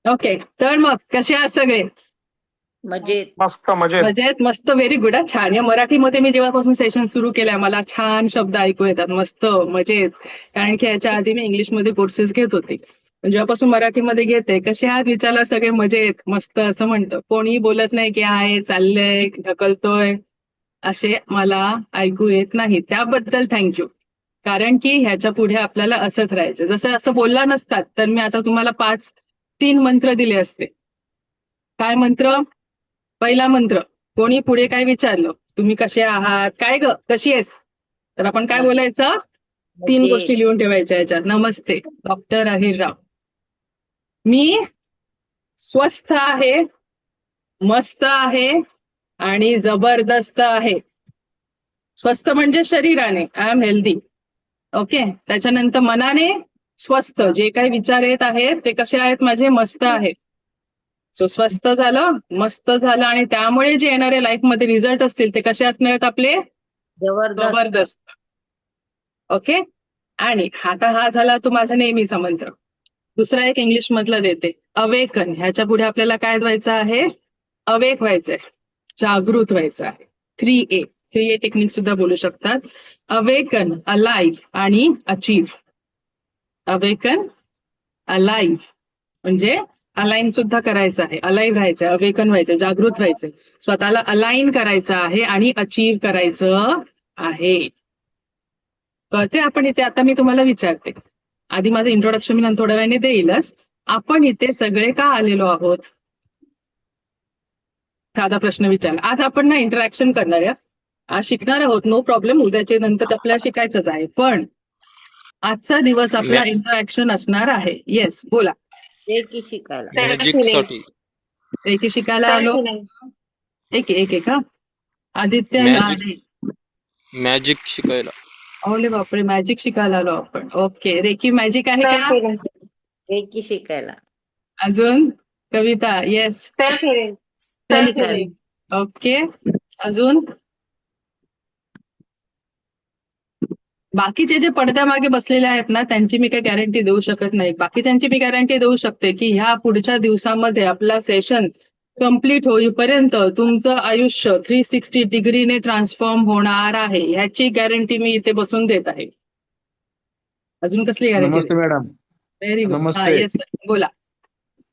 Okay, तर मग कसे आहात सगळे? मजेत. मस्त मजेत. मजेत, मस्त, व्हेरी गुड. छान. या मराठीमध्ये मी जेव्हापासून सेशन सुरू केलंय मला छान शब्द ऐकू येतात. मस्त, मजेत. कारण की याच्या आधी मी इंग्लिशमध्ये कोर्सेस घेत होते. पण जेव्हापासून मराठीमध्ये घेते, कसे आहात विचारला सगळे मजेत, मस्त असं म्हणतं. कोणी बोलत नाही की आहे, चाललंय, ढकलतोय, असे मला ऐकू येत नाही. त्याबद्दल थँक्यू. कारण की ह्याच्या पुढे आपल्याला असंच राहायचं. जसं असं बोलला नसतात तर मी आता तुम्हाला 3 मंत्र दिले असते. काय मंत्र? पहिला मंत्र, कोणी पुढे काय विचारलं, तुम्ही कसे आहात, काय ग कशी आहेस, तर आपण काय बोलायचं? 3 मजेत. गोष्टी लिहून ठेवायच्या याच्यात. नमस्ते, डॉक्टर अहिरराव. मी स्वस्थ आहे, मस्त आहे आणि जबरदस्त आहे. स्वस्थ म्हणजे शरीराने, आय एम हेल्दी. ओके. त्याच्यानंतर मनाने स्वस्थ, जे काही विचार येत आहेत ते कसे आहेत माझे? मस्त आहेत. सो स्वस्त झालं, मस्त झालं, आणि त्यामुळे जे येणारे लाईफमध्ये रिझल्ट असतील ते कसे असणार आहेत आपले? जबरदस्त. जबरदस्त. ओके. आणि आता हा झाला तो माझा नेहमीचा मंत्र. दुसरा एक इंग्लिश मधला देते, अवेकन. ह्याच्या पुढे आपल्याला काय व्हायचं आहे? अवेक व्हायचंय, जागृत व्हायचं आहे. 3A टेक्निक सुद्धा बोलू शकतात. अवेकन, अलाइव्ह आणि अचीव्ह. अवेकन, अलाइव्ह म्हणजे अलाइन सुद्धा करायचं आहे, अलाइव्ह राहायचंय, अवेकन व्हायचंय, जागृत व्हायचंय, स्वतःला अलाइन करायचं आहे आणि अचीव्ह करायचं आहे. कळते? आपण इथे आता मी तुम्हाला विचारते, आधी माझं इंट्रोडक्शन मी नंतर थोड्या वेळाने देईलच. आपण इथे सगळे का आलेलो आहोत? साधा प्रश्न विचारला. आज आपण ना इंटरॅक्शन करणार आहे. आज शिकणार आहोत, नो प्रॉब्लेम. उद्याच्या नंतर आपल्याला शिकायचंच आहे, पण आजचा दिवस आपला इंटरॅक्शन असणार आहे. येस, बोला. ते की शिकायला. मॅजिक साठी. एकी शिकायला आलो. एक का? आदित्य मॅजिक शिकायला. ओले बापरे, मॅजिक शिकायला आलो आपण. ओके. रेकी मॅजिक आहे का? ते की शिकायला. अजून? कविता? येस. Self help. ओके. अजून? बाकीचे जे पडद्यामागे बसलेले आहेत ना, त्यांची मी काही गॅरंटी देऊ शकत नाही. बाकीच्यांची मी गॅरंटी देऊ शकते की ह्या पुढच्या दिवसामध्ये आपला सेशन कम्प्लीट होईपर्यंत तुमचं आयुष्य 360 डिग्रीने ट्रान्सफॉर्म होणार आहे, ह्याची गॅरंटी मी इथे बसून देत आहे. अजून कसली गॅरंटी? नमस्ते मॅडम. Very good. नमस्ते. येस सर, बोला.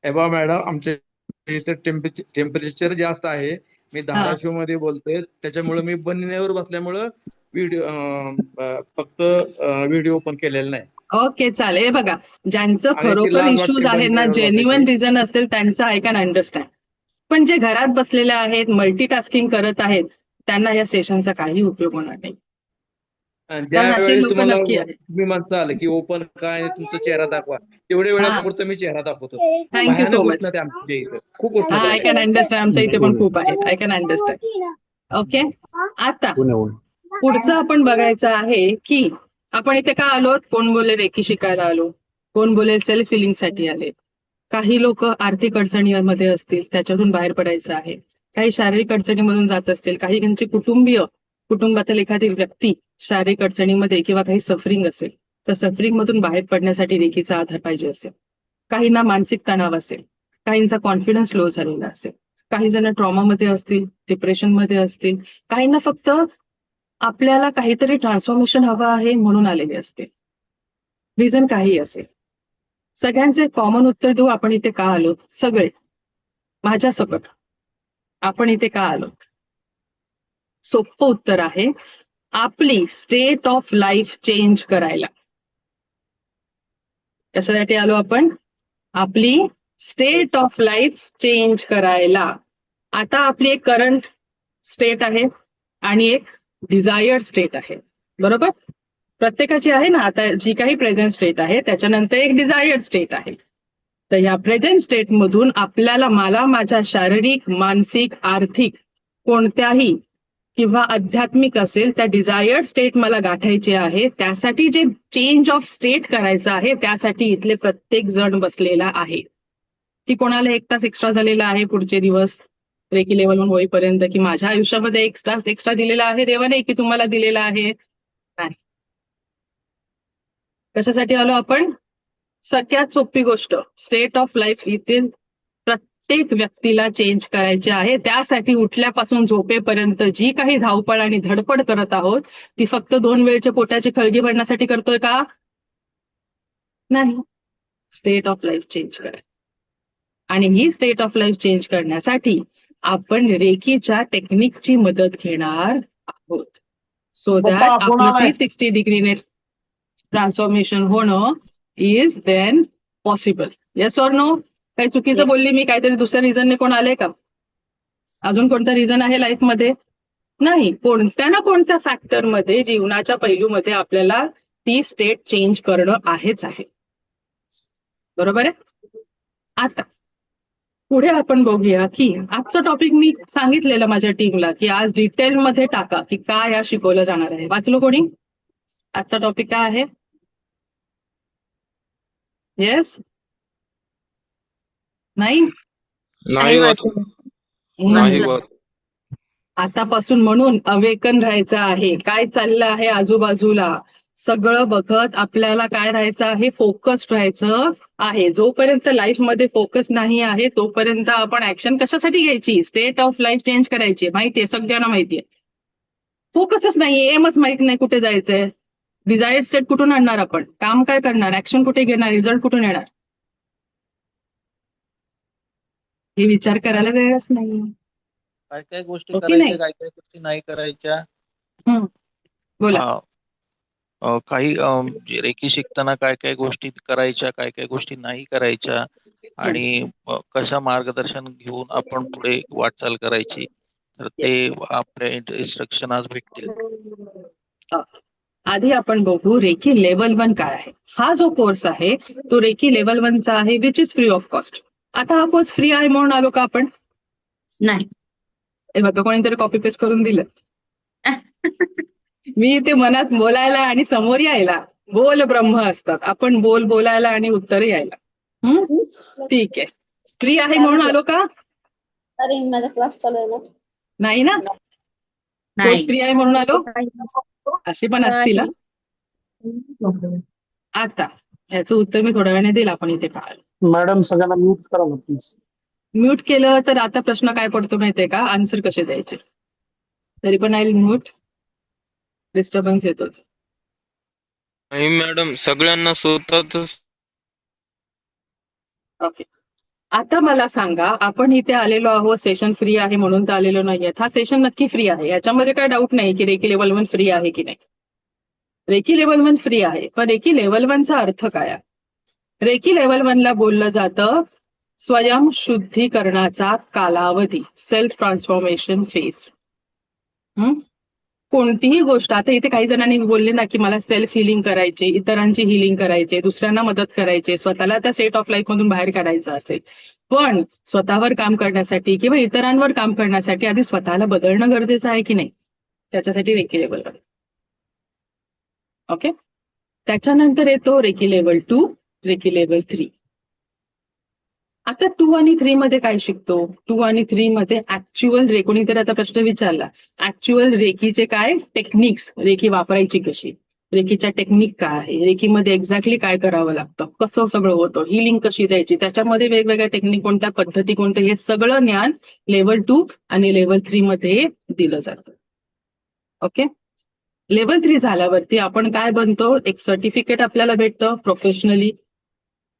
एबा मॅडम, आमच्या इथे टेम्परेचर जास्त आहे. मी धाराशिव मध्ये बोलतोय, त्याच्यामुळे मी बनियावर बसल्यामुळं फक्त व्हिडिओ ओपन केलेला नाही. ओके, चालेल. हे बघा, ज्यांचं आणि ती खरोखर लाज इश्यूज वाटते आहेत ना, बनियावर जेन्युअन बसायची. रिझन असेल त्यांचं आय कॅन अंडरस्टँड. पण जे घरात बसलेले आहेत, मल्टीटास्किंग करत आहेत, त्यांना या सेशनचा काही उपयोग होणार नाही. आणि कारण असे ज्यावेळेस लोक तुम्हाला नक्की आहेत. तुम्ही म्हणताल की ओपन काय तुमचा चेहरा दाखवा, तेवढ्या वेळापुरतं मी चेहरा दाखवतो. थँक्यू सो भयानक मच. उष्णता आहे आमच्या इथे, खूप हा, उष्णता आय कॅन आहे. अंडरस्टँड. आमच्या इथे पण खूप आहे, आय कॅन अंडरस्टँड. ओके. आता पुढचं आपण बघायचं आहे की आपण इथे का आलो. कोण बोलेल रेकी शिकायला आलो, कोण बोलेल सेल्फ हिलिंग साठी आले. काही लोक आर्थिक अडचणीमध्ये असतील, त्याच्यातून बाहेर पडायचं आहे. काही शारीरिक अडचणीमधून जात असतील, काही त्यांचे कुटुंबातील एखादी व्यक्ती शारीरिक अडचणीमध्ये किंवा काही सफरिंग असेल, तर सफरिंग मधून बाहेर पडण्यासाठी रेकीचा आधार पाहिजे असेल. काहींना मानसिक तणाव असेल, काहींचा कॉन्फिडन्स लो झालेला असेल, काही जण ट्रॉमामध्ये असतील, डिप्रेशनमध्ये असतील, काहींना फक्त आपल्याला काहीतरी ट्रान्सफॉर्मेशन हवं आहे म्हणून आलेले असते. रिझन काही असेल, सगळ्यांचे कॉमन उत्तर देऊ. आपण इथे का आलो सगळे माझ्या सकट, आपण इथे का आलो? सोपं उत्तर आहे, आपली स्टेट ऑफ लाईफ चेंज करायला. कशासाठी आलो आपण? आपली स्टेट ऑफ लाईफ चेंज करायला. आता आपली एक करंट स्टेट आहे आणि एक डिझायर्ड स्टेट आहे, बरोबर? प्रत्येकाची आहे ना. आता जी काही प्रेझेंट स्टेट आहे त्याच्यानंतर एक डिझायर्ड स्टेट आहे. तर या प्रेझेंट स्टेट मधून आपल्याला, मला माझ्या शारीरिक, मानसिक, आर्थिक कोणत्याही किंवा आध्यात्मिक असेल त्या डिझायर्ड स्टेट मला गाठायचे आहे. त्यासाठी जे चेंज ऑफ स्टेट करायचं आहे, त्यासाठी इथले प्रत्येक जण बसलेला आहे. की कोणाला 1 तास एक्स्ट्रा झालेला आहे पुढचे दिवस रेकी लेवल होईपर्यंत, की माझ्या आयुष्यामध्ये 1 तास एक्स्ट्रा दिलेला आहे देवाने, की तुम्हाला दिलेला आहे? नाही. कशासाठी आलो आपण? सगळ्यात सोपी गोष्ट, स्टेट ऑफ लाईफ इथे प्रत्येक व्यक्तीला चेंज करायचे आहे. त्यासाठी उठल्यापासून झोपेपर्यंत जी काही धावपळ आणि धडपड करत आहोत ती फक्त 2 वेळच्या पोटाची खळगी भरण्यासाठी करतोय का? नाही. स्टेट ऑफ लाईफ चेंज करा. आणि ही स्टेट ऑफ लाईफ चेंज करण्यासाठी आपण रेकीच्या टेक्निकची मदत घेणार आहोत. सो दॅट आपलं 360 डिग्रीने ट्रान्सफॉर्मेशन होणं is then possible. Yes or no? काही चुकीचं बोलली मी? काहीतरी दुसऱ्या रिझनने कोण आले का? अजून कोणता रिझन आहे लाईफमध्ये? नाही. कोणत्या ना कोणत्या फॅक्टरमध्ये, जीवनाच्या पैलूमध्ये आपल्याला ती स्टेट चेंज करणं आहेच आहे. बरोबर आहे? आता पुढे आपण बघूया की आजचा टॉपिक मी सांगितलेलं माझ्या टीमला की आज डिटेलमध्ये टाका की काय या शिकवलं जाणार आहे. वाचलो कोणी? आजचा टॉपिक काय आहे? येस? नाही? नाही वाचलं. नाही वाचलं. आतापासून म्हणून अवेकन राहायचं आहे. काय चाललं आहे आजूबाजूला सगळं बघत आपल्याला काय राहायचं आहे? फोकस्ड राहायचं आहे. जोपर्यंत लाईफमध्ये फोकस नाही आहे तोपर्यंत आपण ऍक्शन कशासाठी घ्यायची? स्टेट ऑफ लाईफ चेंज करायची. माहितीये, सगळ्यांना माहितीये. फोकसच नाहीये, एमच माहित नाही कुठे जायचंय. डिझायर्ड स्टेट कुठून आणणार आपण? काम काय करणार? ऍक्शन कुठे घेणार? रिझल्ट कुठून येणार? हे विचार करायला वेळच नाही. काय काय गोष्टी हो की नाही? करायच्या, काय काय गोष्टी नाही करायच्या. बोला. काही जे रेकी शिकताना काय काय गोष्टी करायच्या, काय काय गोष्टी नाही करायच्या आणि कशा मार्गदर्शन घेऊन आपण पुढे वाटचाल करायची, तर ते आपल्या इन्स्ट्रक्शन आज भेटतील. आधी आपण बघू रेकी लेवल 1 काय आहे. हा जो कोर्स आहे तो रेकी लेवल 1 चा आहे, which is free of cost. आता हा कोर्स फ्री आहे म्हणून आलो का आपण? नाही. हे बघा, कोणीतरी कॉपी पेस्ट करून दिलं. मी ते मनात बोलायला आणि समोर यायला बोल ब्रह्म असतात. आपण बोलायला आणि उत्तर यायला. ठीक आहे. फ्री आहे म्हणून आलो का? अरे माझा क्लास चालू आहे ना. नाही ना? कोर्स फ्री आहे म्हणून आलो? अशी पण असतील. आता ह्याचं उत्तर मी थोड्या वेळाने देईल. आपण इथे पाहाल. मॅडम सगळ्यांना म्यूट करा ना प्लीज. म्यूट केलं तर आता प्रश्न काय पडतो माहितीये का? आन्सर कसे द्यायचे. तरी पण आय म्यूट. डिस्टर्बन्स येतोच. नाही मॅडम, सगळ्यांना स्वतःच. ओके. आता मला सांगा, आपण इथे आलेलो आहोत सेशन फ्री आहे म्हणून तर आलेलो नाहीये. हा सेशन नक्की फ्री आहे, याच्यामध्ये काय डाऊट नाही की रेकी लेवल 1 फ्री आहे की नाही. रेकी लेवल 1 फ्री आहे, पण रेकी लेवल 1 चा अर्थ काय आहे? रेकी लेवल 1 ला बोललं जातं स्वयं शुद्धीकरणाचा कालावधी, सेल्फ ट्रान्सफॉर्मेशन फेज. कोणतीही गोष्ट, आता इथे काही जणांनी बोलले ना की मला सेल्फ हिलिंग करायचे, इतरांची हिलिंग करायचे, दुसऱ्यांना मदत करायचे, स्वतःला त्या सेट ऑफ लाईफ मधून बाहेर काढायचं असेल. पण स्वतःवर काम करण्यासाठी किंवा इतरांवर काम करण्यासाठी आधी स्वतःला बदलणं गरजेचं आहे की नाही? त्याच्यासाठी रेकी लेवल 1. ओके. त्याच्यानंतर येतो रेकी लेवल 2, रेकी लेवल 3. आता 2 आणि 3 मध्ये काय शिकतो? 2 आणि 3 मध्ये ऍक्च्युअल कोणीतरी आता प्रश्न विचारला, ऍक्च्युअल रेकीचे काय टेक्निक्स, रेकी वापरायची कशी, रेकीच्या टेक्निक काय आहे, रेकीमध्ये एक्झॅक्टली काय करावं लागतं, कसं सगळं होतं, हिलिंग कशी द्यायची, त्याच्यामध्ये वेगवेगळ्या टेक्निक कोणत्या, पद्धती कोणत्या, हे सगळं ज्ञान लेवल 2 आणि लेवल 3 मध्ये दिलं जातं. ओके. लेवल 3 झाल्यावरती आपण काय बनतो? एक सर्टिफिकेट आपल्याला भेटतं प्रोफेशनली,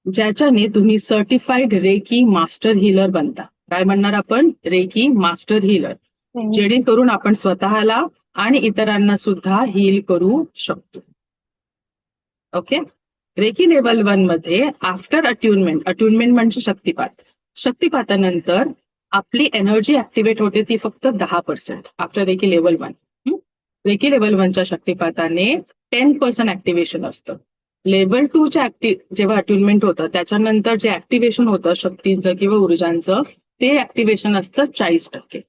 ज्याच्याने तुम्ही सर्टिफाईड रेकी मास्टर हिलर बनता. काय म्हणणार आपण? Reiki master healer. जेणेकरून आपण स्वतःला आणि इतरांना सुद्धा हील करू शकतो. ओके. रेकी लेवल 1 मध्ये आफ्टर अट्युनमेंट म्हणजे शक्तिपात, शक्तिपातानंतर आपली एनर्जी ऍक्टिव्हेट होते ती फक्त 10% after reiki level 1. Reiki level 1 च्या शक्तिपाताने 10% ऍक्टिव्हेशन असतं. लेवल 2 च्या जेव्हा अट्युनमेंट होतं त्याच्यानंतर जे ऍक्टिव्हेशन होतं शक्तींचं किंवा ऊर्जांचं, ते ऍक्टिव्हेशन असतं 40%.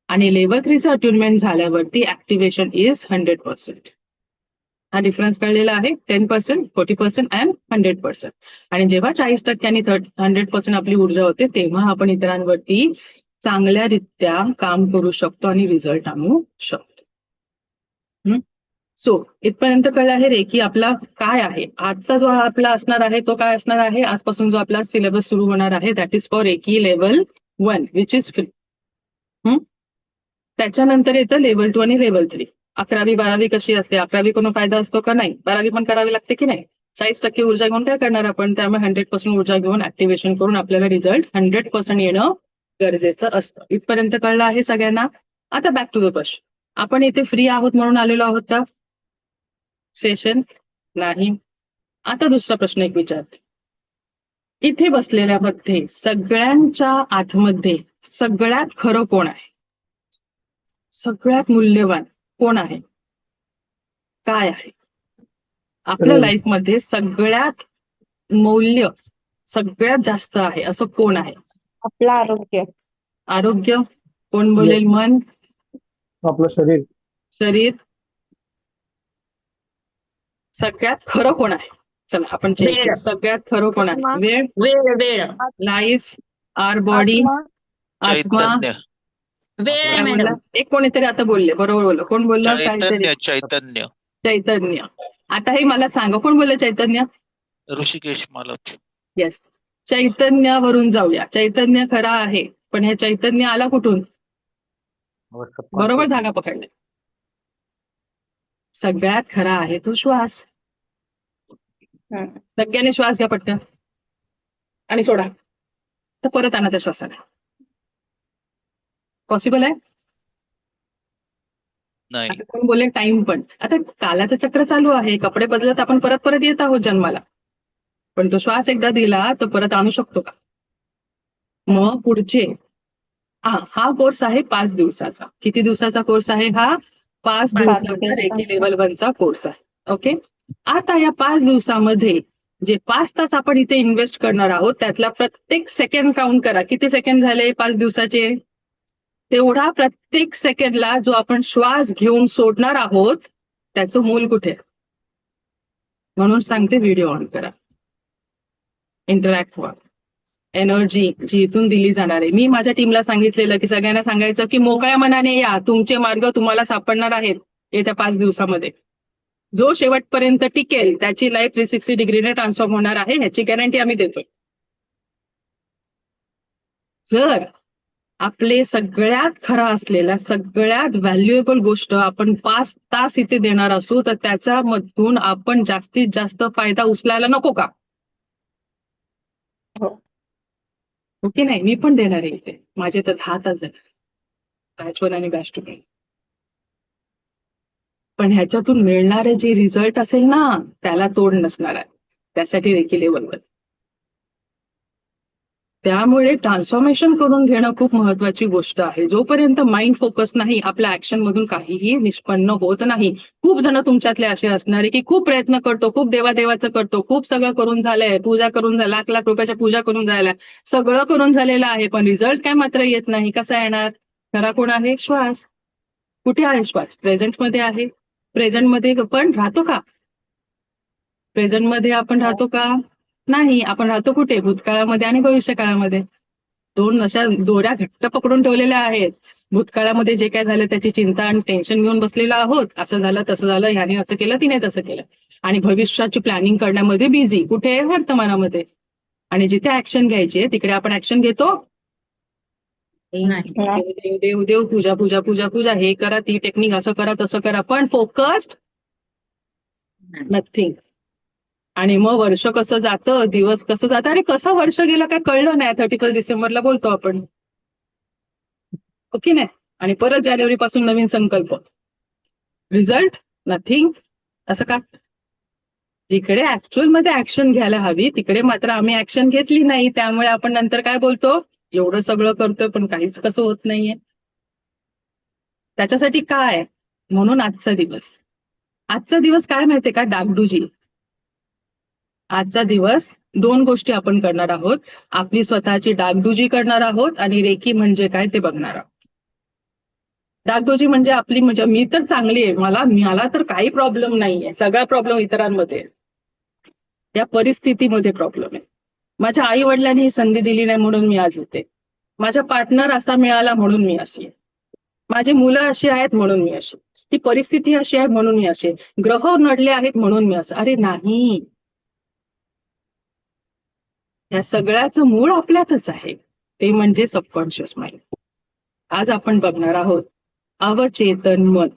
आणि लेवल 3 चं अट्युनमेंट झाल्यावरती ऍक्टिव्हेशन इज 100%. हा डिफरन्स कळलेला आहे. 10%, 40% अँड 100%. आणि जेव्हा 40% 100% आपली ऊर्जा होते तेव्हा आपण इतरांवरती चांगल्या रीत्या काम करू शकतो आणि रिझल्ट आणू शकतो. सो इथपर्यंत कळलं आहे रे की आपला काय आहे. आजचा जो आपला असणार आहे तो काय असणार आहे, आजपासून जो आपला सिलेबस सुरू होणार आहे that is for reiki level 1 which is free. त्याच्यानंतर येतं लेवल 2 आणि लेवल 3. 11वी-12वी कशी असते, 11वी करून फायदा असतो का नाही, 12वी पण करावी लागते की नाही. 40% ऊर्जा घेऊन काय करणार आपण, त्यामुळे 100% ऊर्जा घेऊन ऍक्टिव्हेशन करून आपल्याला रिझल्ट 100% येणं गरजेचं असतं. इथपर्यंत कळलं आहे सगळ्यांना. आता बॅक टू द क्वेश्चन. आपण इथे फ्री आहोत म्हणून आलेलो आहोत का सेशन? नाही. आता दुसरा प्रश्न एक विचारते. इथे बसलेल्यामध्ये सगळ्यांच्या आतमध्ये सगळ्यात खरं कोण आहे, सगळ्यात मूल्यवान कोण आहे, काय आहे आपल्या लाईफमध्ये सगळ्यात मौल्य सगळ्यात जास्त आहे असं कोण आहे? आपलं आरोग्य. आरोग्य. कोण बोलेल? मन, आपलं शरीर. शरीर. सगळ्यात खरं कोण आहे? चला आपण चेंज करू. सगळ्यात खरं कोण आहे? आत्मा. वेळ, वेळ लाईफ, आर बॉडी, आत्मा. आत्मा. चैतन्य. वेळ काय मॅडम. बोलला? एक कोणीतरी आता बोलले, बरोबर बोललं. कोण बोललं? काहीतरी चैतन्य. चैतन्य. आता हे मला सांगा, कोण बोललं चैतन्य? ऋषिकेश मालप. येस. चैतन्यावरून जाऊया. चैतन्य खरा आहे, पण हे चैतन्य आला कुठून? बरोबर धागा पकडले. सगळ्यात खरा आहे तो श्वास. सगळ्यांनी श्वास घ्या पटकन आणि सोडा. तर परत आणा त्या श्वासाला. पॉसिबल आहे? नाही. आता कोण बोले टाइम पण. आता कालाचं चक्र चालू आहे, कपडे बदलत आपण परत परत येत आहोत जन्माला, पण तो श्वास एकदा दिला तर परत आणू शकतो का? मग पुढचे हा कोर्स आहे 5 दिवसाचा. किती दिवसाचा कोर्स आहे हा? 5 दिवसाचा दिवसाचा. रेकी लेवल 1 चा कोर्स आहे. ओके. आता या 5 दिवसामध्ये जे 5 तास आपण इथे इन्व्हेस्ट करणार आहोत त्यातला प्रत्येक सेकंड काउंट करा. किती सेकंड झाले 5 दिवसाचे? तेवढा प्रत्येक सेकंडला जो आपण श्वास घेऊन सोडणार आहोत त्याचं मूल कुठे? म्हणून सांगते व्हिडिओ ऑन करा, इंटरॅक्ट व्हा. एनर्जी जी इथून दिली जाणार आहे. मी माझ्या टीमला सांगितलेलं की सगळ्यांना सांगायचं की मोकळ्या मनाने या, तुमचे मार्ग तुम्हाला सापडणार आहेत येत्या 5 दिवसामध्ये. जो शेवटपर्यंत टिकेल त्याची लाईफ 360 डिग्रीने ट्रान्सफॉर्म होणार आहे, ह्याची गॅरंटी आम्ही देतोय. जर आपले सगळ्यात खरा असलेला सगळ्यात व्हॅल्युएबल गोष्ट आपण 5 तास इथे देणार असू तर त्याच्यामधून आपण जास्तीत जास्त फायदा उचलायला नको का? ओके. नाही, मी पण देणार आहे इथे. माझे तर 10 तास जाणार, बॅच 1 आणि बॅच 2. पण ह्याच्यातून मिळणारे जे रिझल्ट असेल ना त्याला तोड नसणार आहे. त्यासाठी रेकी लेवलवर. त्यामुळे ट्रान्सफॉर्मेशन करून घेणं खूप महत्वाची गोष्ट आहे. जोपर्यंत माइंड फोकस नाही आपल्या ऍक्शन मधून काहीही निष्पन्न होत नाही. खूप जण तुमच्यातले असे असणारे की खूप प्रयत्न करतो, खूप देवादेवाचं करतो, खूप सगळं करून झालंय, पूजा करून झालं, लाख लाख रुपयाच्या पूजा करून झाल्या, सगळं करून झालेलं आहे, पण रिझल्ट काय मात्र येत नाही. कसा येणार? खरा कोण आहे? श्वास. कुठे आहे श्वास? प्रेझेंट मध्ये आहे. प्रेझेंट मध्ये पण राहतो का? प्रेझेंट मध्ये आपण राहतो का? नाही. आपण राहतो कुठे? भूतकाळामध्ये आणि भविष्यकाळामध्ये. दोन अशा दोऱ्या घट्ट पकडून ठेवलेल्या आहेत. भूतकाळामध्ये जे काय झालं त्याची चिंता आणि टेन्शन घेऊन बसलेलो आहोत. असं झालं, तसं झालं, ह्याने असं केलं, तिने तसं केलं. आणि भविष्याची प्लॅनिंग करण्यामध्ये बिझी. कुठे? वर्तमानामध्ये. आणि जिथे ऍक्शन घ्यायची तिकडे आपण ऍक्शन घेतो नाही. देव देव देव, पूजा पूजा पूजा पूजा, हे करा, ती टेक्निक, असं करा, तसं करा, पण फोकस्ड नथिंग. आणि मग वर्ष कसं जातं, दिवस कसं जातं, अरे कसं वर्ष गेलं काय कळलं नाही. 31 डिसेंबरला बोलतो आपण, ओके नाही. आणि परत जानेवारी पासून नवीन संकल्प, रिझल्ट नथिंग. असं का? जिकडे ऍक्च्युअल मध्ये ऍक्शन घ्यायला हवी तिकडे मात्र आम्ही ऍक्शन घेतली नाही. त्यामुळे आपण नंतर काय बोलतो, एवढं सगळं करतोय पण काहीच कसं होत नाहीये. त्याच्यासाठी काय? म्हणून आजचा दिवस काय माहितीये का? डागडुजी. आजचा दिवस 2 गोष्टी आपण करणार आहोत. आपली स्वतःची डागडुजी करणार आहोत आणि रेकी म्हणजे काय ते बघणार आहोत. डागडुजी म्हणजे आपली, म्हणजे मी तर चांगली आहे, मला तर काही प्रॉब्लेम नाहीये. सगळा प्रॉब्लेम इतरांमध्ये आहे. या परिस्थितीमध्ये प्रॉब्लेम आहे. माझ्या आई वडिलांनी ही संधी दिली नाही म्हणून मी आज होते. माझा पार्टनर असा मिळाला म्हणून मी अशी आहे. माझी मुलं अशी आहेत म्हणून मी अशी. ही परिस्थिती अशी आहे म्हणून मी असे, ग्रह नडले आहेत म्हणून मी असं. अरे नाही, या सगळ्याचं मूळ आपल्यातच आहे, ते म्हणजे सबकॉन्शियस माइंड. आज आपण बघणार आहोत अवचेतन मन.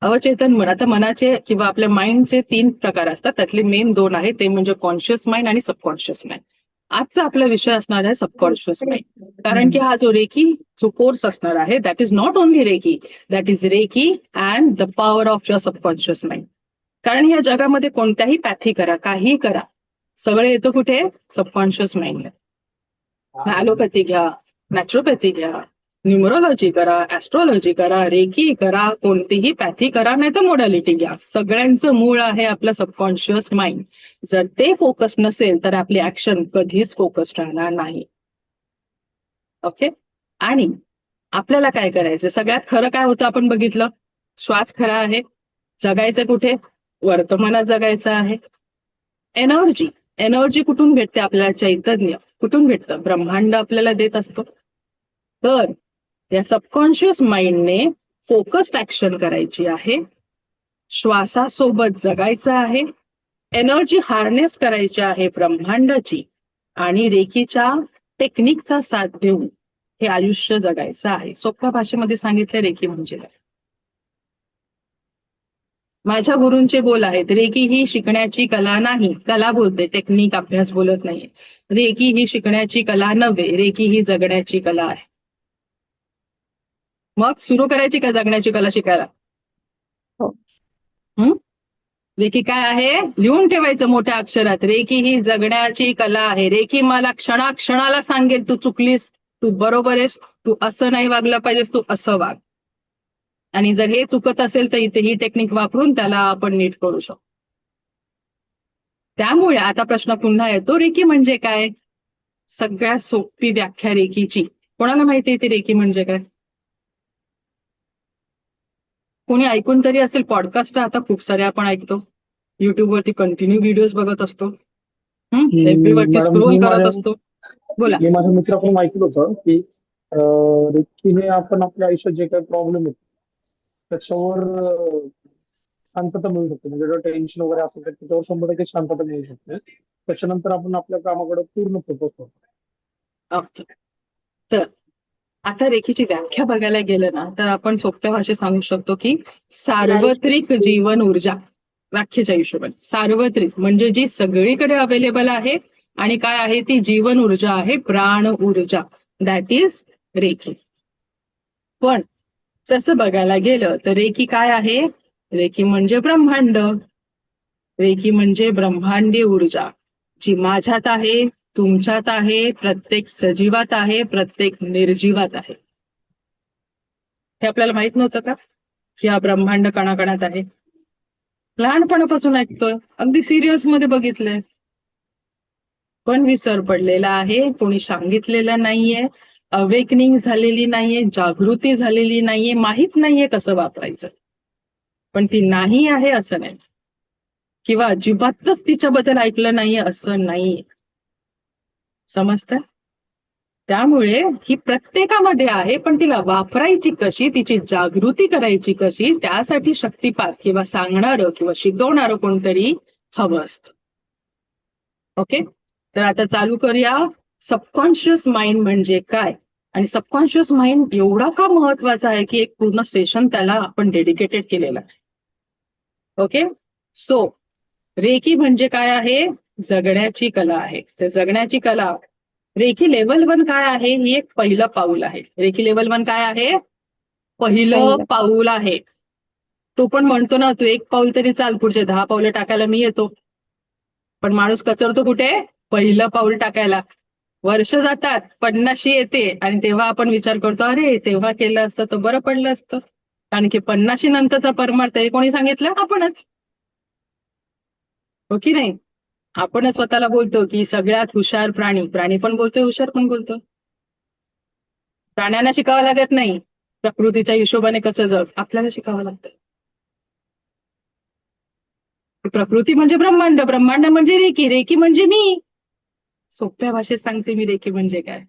अवचेतन मन, आता मनाचे किंवा आपल्या माइंडचे 3 प्रकार असतात, त्यातले मेन 2 आहेत, ते म्हणजे कॉन्शियस माइंड आणि सबकॉन्शियस माइंड. आजचा आपला विषय असणार आहे सबकॉन्शियस माइंड, कारण की हा जो रेकी जो कोर्स असणार आहे that is not only reiki, that is reiki and the power of your subconscious mind. कारण या जगामध्ये कोणत्याही पॅथी करा, काही करा, सगळं येतं कुठे? Subconscious mind. ॲलोपॅथी घ्या, नॅचरोपॅथी घ्या, न्यूमरोलॉजी करा, ऍस्ट्रॉलॉजी करा, रेकी करा, कोणतीही पॅथी करा, नाही तर मोडॅलिटी घ्या, सगळ्यांचं मूळ आहे आपलं सबकॉन्शियस माइंड. जर ते फोकस नसेल तर आपली ऍक्शन कधीच फोकस राहणार नाही. ओके. आणि आपल्याला काय करायचं, सगळ्यात खरं काय होतं आपण बघितलं, श्वास खरा आहे. जगायचं कुठे? वर्तमानात जगायचं आहे. एनर्जी, एनर्जी कुठून भेटते आपल्याला? चैतन्य कुठून भेटतं? ब्रह्मांड आपल्याला देत असतो. तर या सबकॉन्शियस माइंडने फोकस्ड ऍक्शन करायची आहे, श्वासासोबत जगायचं आहे, एनर्जी हार्नेस करायची आहे ब्रह्मांडाची, आणि रेकीच्या टेक्निकचा साथ देऊन हे आयुष्य जगायचं आहे. सोप्या भाषेमध्ये सांगितलं रेकी म्हणजे काय. माझ्या गुरूंचे बोल आहेत, रेकी ही शिकण्याची कला नाही, कला बोलते, टेक्निक अभ्यास बोलत नाहीये. रेकी ही शिकण्याची कला नव्हे, रेकी ही जगण्याची कला आहे. मग सुरू करायची का जगण्याची कला शिकायला? रेकी काय आहे? लिहून ठेवायचं मोठ्या अक्षरात, रेकी ही जगण्याची कला आहे. रेकी मला क्षणाक्षणाला सांगेल, तू चुकलीस, तू बरोबर आहेस, तू असं नाही वागलं पाहिजेस, तू असं वाग. आणि जर हे चुकत असेल तर इथे ही टेक्निक वापरून त्याला आपण नीट करू शकतो. त्यामुळे आता प्रश्न पुन्हा येतो, रेकी म्हणजे काय? सगळ्यात सोपी व्याख्या रेकीची कोणाला माहिती आहे? ती रेकी म्हणजे काय? कोणी ऐकून तरी असेल? पॉडकास्ट आता खूप सारे आपण ऐकतो, युट्यूबवरती कंटिन्यू व्हिडिओज बघत असतो, FB वरती मॅडम, स्क्रोल करत असतो. बोला. मी माझ्या मित्राकडून ऐकलं होतं की रेकीने आपण आपल्या आयुष्यात जे काही प्रॉब्लेम आहेत त्याच्यावर शांतता मिळू शकते. म्हणजे टेन्शन वगैरे असेल तर त्याच्यावर 100% शांतता मिळू शकते. त्याच्यानंतर आपण आपल्या कामाकडे पूर्ण फोकस करतो. ओके. तर आता रेखीची व्याख्या बघायला गेलं ना तर आपण सोप्या भाषेत सांगू शकतो की सार्वत्रिक जीवन ऊर्जा, व्याख्येच्या हिशोबाने सार्वत्रिक म्हणजे जी सगळीकडे अवेलेबल आहे, आणि काय आहे ती? जीवन ऊर्जा आहे, प्राण ऊर्जा, दॅट इज रेकी. पण तसं बघायला गेलं तर रेकी काय आहे? रेकी म्हणजे ब्रह्मांड, रेकी म्हणजे ब्रह्मांडी ऊर्जा, जी माझ्यात आहे, तुमच्यात आहे, प्रत्येक सजीवात आहे, प्रत्येक निर्जीवात आहे. हे आपल्याला माहित नव्हतं का की हा ब्रह्मांड कणाकणात आहे? लहानपणापासून ऐकतोय, अगदी सिरियस मध्ये बघितलंय, पण विसर पडलेला आहे, कोणी सांगितलेलं नाहीये, अवेकनिंग झालेली नाहीये, जागृती झालेली नाहीये, माहित नाहीये कसं वापरायचं. पण ती नाही आहे असं नाही, किंवा अजिबातच तिच्याबद्दल ऐकलं नाहीये असं नाहीये. समजतंय? त्यामुळे ही प्रत्येकामध्ये आहे, पण तिला वापरायची कशी, तिची जागृती करायची कशी, त्यासाठी शक्तिपात किंवा सांगणारं किंवा शिकवणारं कोणतरी हवं असतं. ओके. तर आता चालू करूया, सबकॉन्शियस माइंड म्हणजे काय, आणि सबकॉन्शियस माइंड एवढा का महत्वाचा आहे की एक पूर्ण सेशन त्याला आपण डेडिकेटेड केलेलं आहे. ओके. सो रेकी म्हणजे काय आहे? जगण्याची कला आहे. तर जगण्याची कला, रेकी लेवल 1 काय आहे? ही एक पहिलं पाऊल आहे. रेकी लेवल 1 काय आहे? पहिलं पाऊल आहे. तो पण म्हणतो ना, तू एक पाऊल तरी चाल, पुढचे 10 पावलं टाकायला मी येतो. पण माणूस कचरतो कुठे? पहिलं पाऊल टाकायला. वर्ष जातात, 50 येते, आणि तेव्हा आपण विचार करतो, अरे तेव्हा केलं असतं तर बरं पडलं असतं. कारण की 50 नंतरचा परमार्थ हे कोणी सांगितलं? आपणच. हो की नाही? आपण स्वतःला बोलतो की सगळ्यात हुशार प्राणी, प्राणी पण बोलतोय, हुशार पण बोलतो. प्राण्यांना शिकावं लागत नाही प्रकृतीच्या हिशोबाने कसं जग, आपल्याला शिकावं लागतं. प्रकृती म्हणजे ब्रह्मांड, ब्रह्मांड म्हणजे रेकी, रेकी म्हणजे मी. सोप्या भाषेत सांगते मी रेकी म्हणजे काय.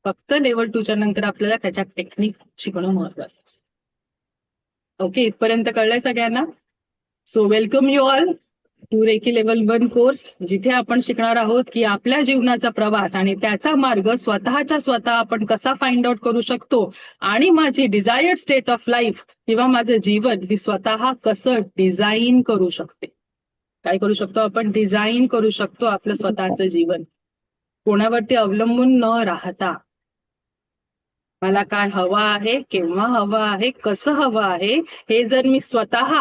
फक्त लेवल 2च्या नंतर आपल्याला त्याच्या टेक्निक शिकणं महत्वाचं असतं. ओके, इथपर्यंत कळलंय सगळ्यांना? So welcome you all to reiki level 1 course, जिथे आपण शिकणार आहोत की आपल्या जीवनाचा प्रवास आणि त्याचा मार्ग स्वतःच्या स्वतः आपण कसा फाइंड आउट करू शकतो आणि माझी डिझायर्ड स्टेट ऑफ लाईफ किंवा माझं जीवन मी स्वतः कसं डिझाईन करू शकते. काय करू शकतो आपण? डिझाईन करू शकतो आपलं स्वतःचं जीवन, कोणावरती अवलंबून न राहता. मला काय हवं आहे, केव्हा हवं आहे, कसं हवं आहे, हे जर मी स्वतः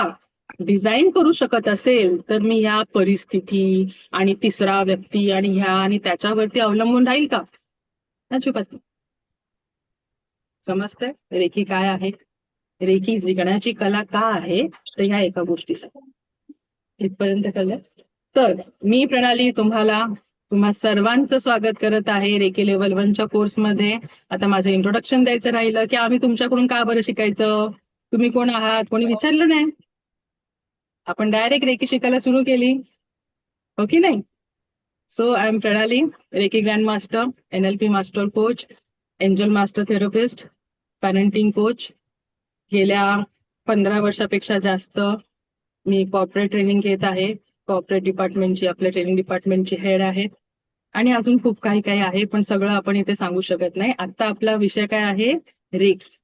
डिझाईन करू शकत असेल तर मी ह्या परिस्थिती आणि तिसरा व्यक्ती आणि ह्या आणि त्याच्यावरती अवलंबून राहील का? अजिबात नाही. समजतंय रेकी काय आहे? रेकी शिकण्याची कला का आहे? तर ह्या एका गोष्टीसाठी. इथपर्यंत कळलं? तर मी प्रणाली तुम्हा सर्वांचं स्वागत करत आहे रेकी लेवल 1च्या कोर्समध्ये. आता माझं इंट्रोडक्शन द्यायचं राहिलं की आम्ही तुमच्याकडून का बरं शिकायचं, तुम्ही कोण आहात, कोणी विचारलं नाही. आपण डायरेक्ट रेकी शिकायला सुरू केली, हो की नाही? सो आय एम प्रणाली, reiki grand master, NLP master coach, angel master therapist, parenting coach. गेल्या 15 वर्षापेक्षा जास्त मी कॉर्पोरेट ट्रेनिंग घेत आहे. कॉर्पोरेट डिपार्टमेंटची, आपल्या ट्रेनिंग डिपार्टमेंटची हेड आहे. आणि अजून खूप काही काही आहे, पण सगळं आपण इथे सांगू शकत नाही. आता आपला विषय काय आहे? रेकी.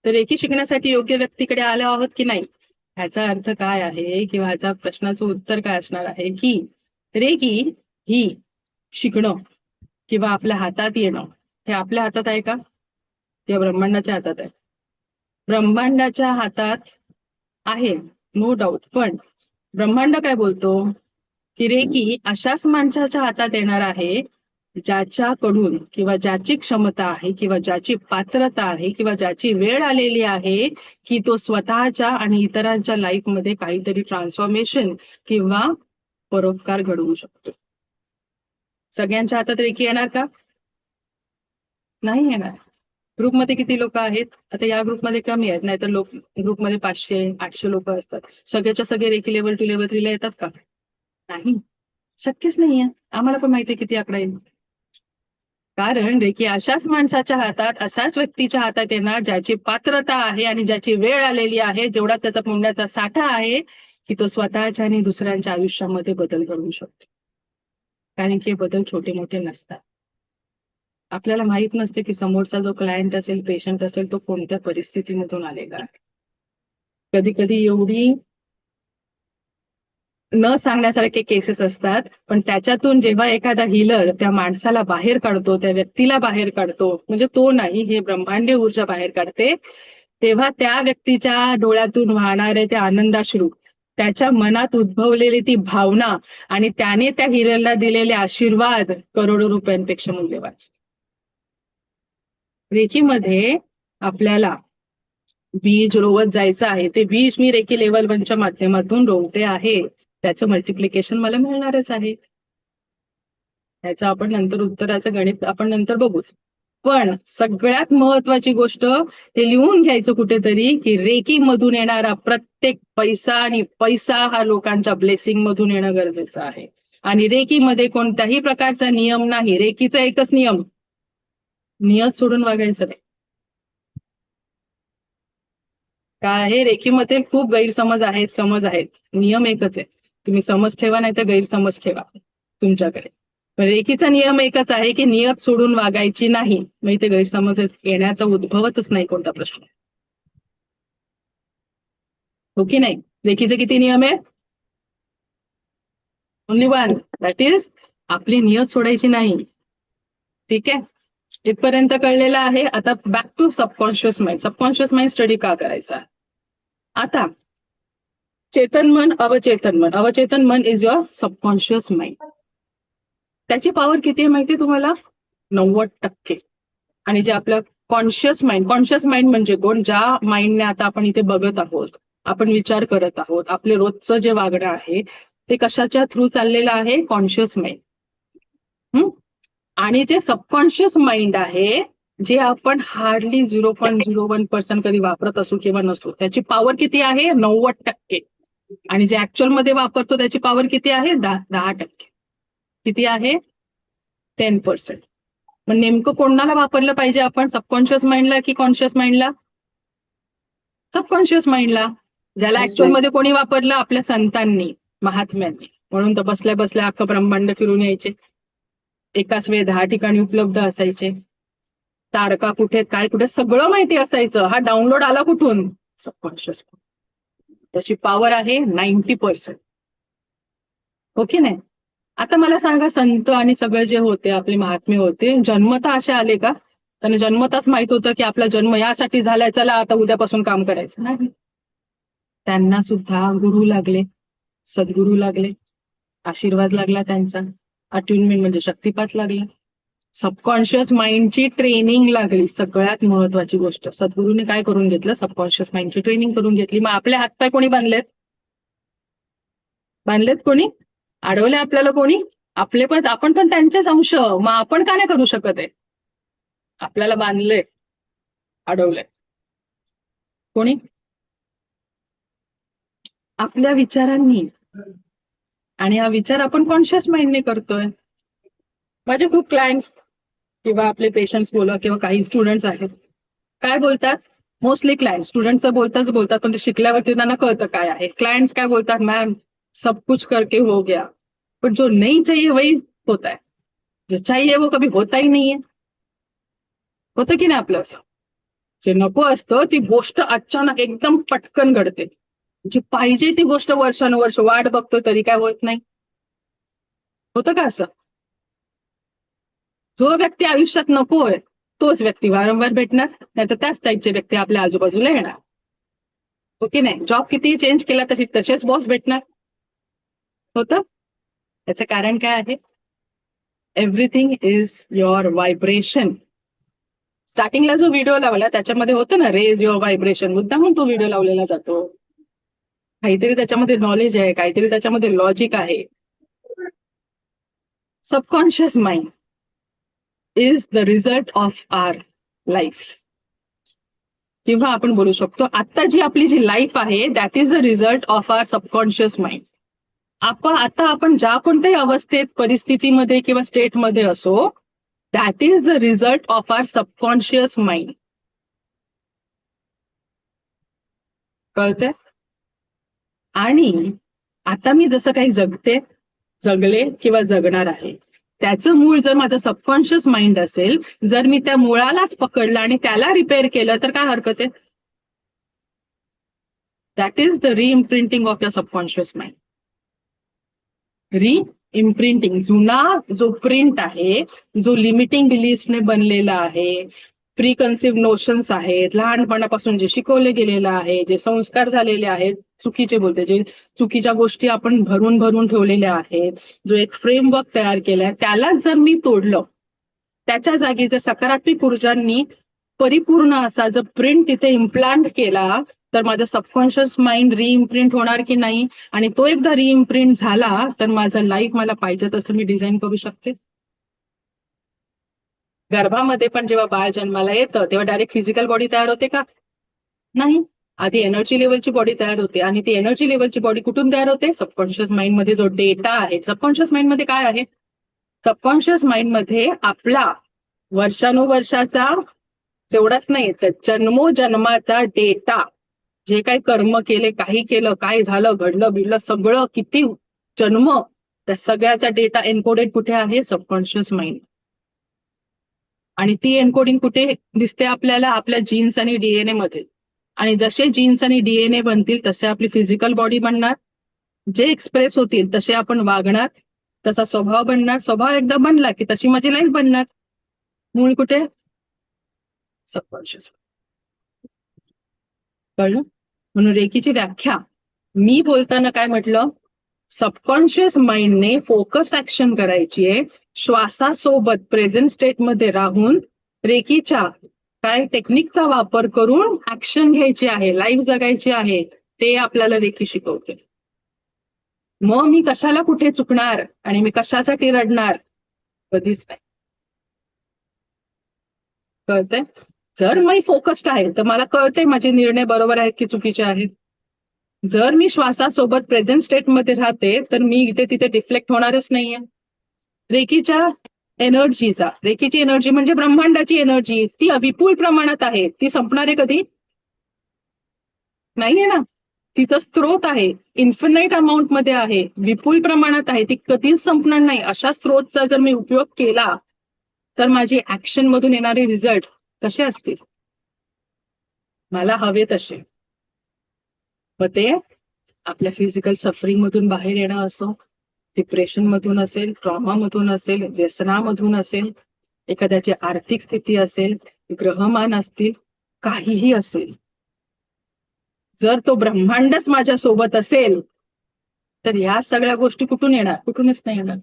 तर रेकी शिकण्यासाठी योग्य व्यक्तीकडे आलो आहोत की नाही, ह्याचा अर्थ काय आहे किंवा ह्याचा प्रश्नाचं उत्तर काय असणार आहे की रेकी ही शिकणं किंवा आपल्या हातात येणं, हे आपल्या हातात आहे का? ते ब्रह्मांडाच्या हातात आहे. ब्रह्मांडाच्या हातात आहे, नो डाऊट. पण ब्रह्मांड काय बोलतो की रेकी अशाच माणसाच्या हातात येणार आहे ज्याच्याकडून किंवा ज्याची क्षमता आहे किंवा ज्याची पात्रता आहे किंवा ज्याची वेळ आलेली आहे की तो स्वतःच्या आणि इतरांच्या लाईफमध्ये काहीतरी ट्रान्सफॉर्मेशन किंवा परोपकार घडवू शकतो. सगळ्यांच्या हातात रेकी येणार का? नाही येणार. ग्रुपमध्ये किती लोक आहेत? आता या ग्रुपमध्ये कमी आहेत, नाहीतर ग्रुपमध्ये 500-800 लोक असतात. सगळ्याच्या सगळे रेकी लेवल 2 लेवल 3 ला येतात का? नाही, शक्यच नाहीये. आम्हाला पण माहिती किती आकडा येईल. कारण रेकी अशाच माणसाच्या हातात, अशाच व्यक्तीच्या हातात येणार ज्याची पात्रता आहे आणि ज्याची वेळ आलेली आहे, जेवढा त्याचा पुण्याचा साठा आहे की तो स्वतःच्या आणि दुसऱ्यांच्या आयुष्यामध्ये बदल घडवू शकतो. कारण की हे बदल छोटे मोठे नसतात. आपल्याला माहित नसते की समोरचा जो क्लायंट असेल, पेशंट असेल, तो कोणत्या परिस्थितीमधून आलेला आहे. कधी कधी एवढी न सांगण्यासारखे केसेस असतात, पण त्याच्यातून जेव्हा एखादा हिलर त्या माणसाला बाहेर काढतो, त्या व्यक्तीला बाहेर काढतो, म्हणजे तो नाही, हे ब्रह्मांडीय ऊर्जा बाहेर काढते, तेव्हा त्या व्यक्तीच्या डोळ्यातून वाहणारे ते आनंदाश्रू, त्याच्या मनात उद्भवलेली ती भावना आणि त्याने त्या हिलरला दिलेले आशीर्वाद करोडो रुपयांपेक्षा मूल्यवान. रेकीमध्ये आपल्याला बीज रोवत जायचं आहे. ते बीज मी रेकी लेवल 1च्या माध्यमातून रोवते आहे. त्याचं मल्टिप्लिकेशन मला मिळणारच आहे. त्याचं आपण नंतर उत्तराचं गणित आपण नंतर बघूच. पण सगळ्यात महत्वाची गोष्ट हे लिहून घ्यायचं कुठेतरी की रेकी मधून येणारा प्रत्येक पैसा आणि पैसा हा लोकांच्या ब्लेसिंग मधून येणं गरजेचं आहे. आणि रेकीमध्ये कोणत्याही प्रकारचा नियम नाही. रेकीचा एकच नियम, नियत सोडून वागायचं नाही. काय आहे? रेकीमध्ये खूप गैरसमज आहेत, समज आहेत. नियम एकच आहे, तुम्ही समज ठेवा नाही तर गैरसमज ठेवा तुमच्याकडे. पण रेकीचा नियम एकच आहे की नियत सोडून वागायची नाही. मग इथे गैरसमज येण्याचा उद्भवतच नाही कोणता प्रश्न, हो की नाही? रेकीचे किती नियम आहेत? ओनली वन, दॅट इज आपली नियत सोडायची नाही. ठीक आहे, इथपर्यंत कळलेलं आहे. आता back to subconscious mind. Subconscious mind study का करायचा? आता चेतन मन, अवचेतन मन. अवचेतन मन इज युअर सबकॉन्शियस माइंड. त्याची पॉवर किती आहे माहिती तुम्हाला? 90%. आणि जे आपलं कॉन्शियस माइंड म्हणजे कोण? ज्या माइंडने आता आपण इथे बघत आहोत, आपण विचार करत आहोत, आपले रोजचं जे वागणं आहे ते कशाच्या थ्रू चाललेलं आहे? Conscious mind. आणि जे सबकॉन्शियस माइंड आहे, जे आपण हार्डली 0.01% कधी वापरत असू किंवा नसू, त्याची पॉवर किती आहे? 90%. आणि जे ऍक्च्युअल मध्ये वापरतो त्याची पॉवर किती आहे? 10%. किती आहे? 10%. मग नेमकं कोणाला वापरलं पाहिजे आपण? सबकॉन्शियस माइंडला की कॉन्शियस माइंडला? सबकॉन्शियस माइंडला, ज्याला ऍक्च्युअल मध्ये कोणी वापरलं? आपल्या संतांनी, महात्म्यांनी. म्हणून तर बसल्या बसल्या अख्खं ब्रह्मांड फिरून यायचे. एकाच वेळी 10 ठिकाणी उपलब्ध असायचे. तारका कुठे, काय कुठे, सगळं माहिती असायचं. हा डाउनलोड आला कुठून? सबकॉन्शियस. त्याची पॉवर आहे 90%. हो की नाही? आता मला सांगा, संत आणि सगळे जे होते, आपले महात्मे होते, जन्मता असे आले का? त्यांना जन्मताच माहित होतं की आपला जन्म यासाठी झालाय, चला आता उद्यापासून काम करायचं? नाही. त्यांना सुद्धा गुरु लागले, सद्गुरू लागले, आशीर्वाद लागला त्यांचा, अट्युनमेंट म्हणजे शक्तिपात लागला, सबकॉन्शियस माइंडची ट्रेनिंग लागली. सगळ्यात महत्वाची गोष्ट, सद्गुरूने काय करून घेतलं? सबकॉन्शियस माइंडची ट्रेनिंग करून घेतली. मग आपले हातपाय कोणी बांधलेत? कोणी अडवले आपल्याला? कोणी? आपण पण त्यांचेच अंश. मग आपण का नाही करू शकत आहे? आपल्याला बांधले, अडवले कोणी? आपल्या विचारांनी. आणि हा विचार आपण कॉन्शियस माइंडने करतोय. माझे खूप क्लायंट्स किंवा आपले पेशंट्स बोला किंवा काही स्टुडंट्स आहेत, काय बोलतात? मोस्टली क्लायंट, स्टुडंट्स बोलतात, पण ते शिकल्यावरती त्यांना कळतं काय आहे. क्लायंट्स काय बोलतात? मॅम सब कुछ करके हो गया, पण जो नहीं चाहिए वही होता है, जो चाहिए वो कभी होता ही नहीं है. होतं की नाही आपलं? असं जे नको असतं ती गोष्ट अचानक एकदम पटकन घडते. जी पाहिजे ती गोष्ट वर्षानुवर्ष वाट बघतो तरी काय होत नाही. होतं का असं? जो व्यक्ती आयुष्यात नकोय तोच व्यक्ती वारंवार भेटणार, नाही तर त्याच टाईपचे व्यक्ती आपल्या आजूबाजूला येणार. हो की नाही? जॉब कितीही चेंज केला तरी तसेच बॉस भेटणार. होतं? त्याचं कारण काय आहे? Everything is your vibration. स्टार्टिंगला जो व्हिडिओ लावला त्याच्यामध्ये होतं ना, रेज युअर व्हायब्रेशन. मुद्दामून तो व्हिडिओ लावलेला जातो. काहीतरी त्याच्यामध्ये नॉलेज आहे, काहीतरी त्याच्यामध्ये लॉजिक आहे. Subconscious mind is the result of our life. किंवा आपण बोलू शकतो आता जी आपली जी लाईफ आहे that is the result of our subconscious mind. आता आपण ज्या कोणत्याही अवस्थेत, परिस्थितीमध्ये किंवा स्टेटमध्ये असो, that is the result of our subconscious mind. कळतंय? आणि आता मी जसं काही जगले किंवा जगणार आहे, त्याचं मूळ जर माझं सबकॉन्शियस माइंड असेल, जर मी त्या मुळालाच पकडलं आणि त्याला रिपेअर केलं तर काय हरकत आहे? That is the reimprinting of your subconscious mind. Reimprinting, जुना जो प्रिंट आहे, जो लिमिटिंग बिलीफ्सने बनलेला आहे, प्री कन्सिव्ह नोशन्स आहेत, लहानपणापासून जे शिकवले गेलेलं आहे, जे संस्कार झालेले आहेत, चुकीचे बोलते, जे चुकीच्या गोष्टी आपण भरून भरून ठेवलेल्या आहेत, जो एक फ्रेमवर्क तयार केलाय, त्यालाच जर मी तोडलं, त्याच्या जागी जर सकारात्मक ऊर्जांनी परिपूर्ण असा जर प्रिंट तिथे इम्प्लांट केला, तर माझं सबकॉन्शियस माइंड रिइम्प्रिंट होणार की नाही? आणि तो एकदा रिइम्प्रिंट झाला तर माझं लाईफ मला पाहिजे तसं मी डिझाईन करू शकते. गर्भामध्ये पण जेव्हा बाळ जन्माला येतं तेव्हा डायरेक्ट फिजिकल बॉडी तयार होते का? नाही. आधी एनर्जी लेवलची बॉडी तयार होते. आणि ती एनर्जी लेवलची बॉडी कुठून तयार होते? सबकॉन्शियस माइंड मध्ये जो डेटा आहे. सबकॉन्शियस माइंड मध्ये काय आहे? सबकॉन्शियस माइंड मध्ये आपला वर्षानुवर्षाचा, तेवढाच नाही तर जन्मोजन्माचा डेटा, जे काही कर्म केले, काही केलं, काय झालं, घडलं बिडलं, सगळं किती जन्म, त्या सगळ्याचा डेटा एन्कोडेड कुठे आहे? Subconscious mind. आणि ती एन्कोडिंग कुठे दिसते आपल्याला? आपल्या जीन्स आणि डीएनए मध्ये. आणि जसे जीन्स आणि डीएनए बनतील तसे आपली फिजिकल बॉडी बनणार, जे एक्सप्रेस होतील तसे आपण वागणार, तसा स्वभाव बनणार. स्वभाव एकदा बनला की तशी माझी लाईफ बनणार. मूळ कुठे? सबकॉन्शियस. कळलं? म्हणून रेकीची व्याख्या मी बोलताना काय म्हटलं? सबकॉन्शियस माइंडने फोकस ऍक्शन करायची आहे. श्वासासोबत प्रेझेंट स्टेटमध्ये राहून रेकीच्या काय टेक्निकचा वापर करून ऍक्शन घ्यायची आहे, लाईफ जगायची आहे. ते आपल्याला रेकी शिकवते. मग मी कशाला कुठे चुकणार आणि मी कशासाठी रडणार? कधीच नाही. कळतंय? जर मी फोकस्ड आहे तर मला कळते माझे निर्णय बरोबर आहेत की चुकीचे आहेत. जर मी श्वासासोबत प्रेझेंट स्टेटमध्ये राहते तर मी इथे तिथे डिफ्लेक्ट होणारच नाहीये. रेकीच्या एनर्जीचा, रेकीची एनर्जी म्हणजे ब्रह्मांडाची एनर्जी, ती विपुल प्रमाणात आहे. ती संपणार आहे कधी? नाहीये ना. तिचा स्रोत आहे, इन्फिनाईट अमाऊंट मध्ये आहे, विपुल प्रमाणात आहे, ती कधीच संपणार नाही. अशा स्रोतचा जर मी उपयोग केला तर माझी ऍक्शन मधून येणारे रिझल्ट कसे असतील, मला हवे तसे. मग ते आपल्या फिजिकल सफरिंग मधून बाहेर येणं असो, डिप्रेशन मधून असेल, ट्रॉमा मधून असेल, व्यसनामधून असेल, एखाद्याची आर्थिक स्थिती असेल, ग्रहमान असतील, काहीही असेल, जर तो ब्रह्मांडच माझ्या सोबत असेल तर या सगळ्या गोष्टी कुठून येणार? कुठूनच नाही येणार.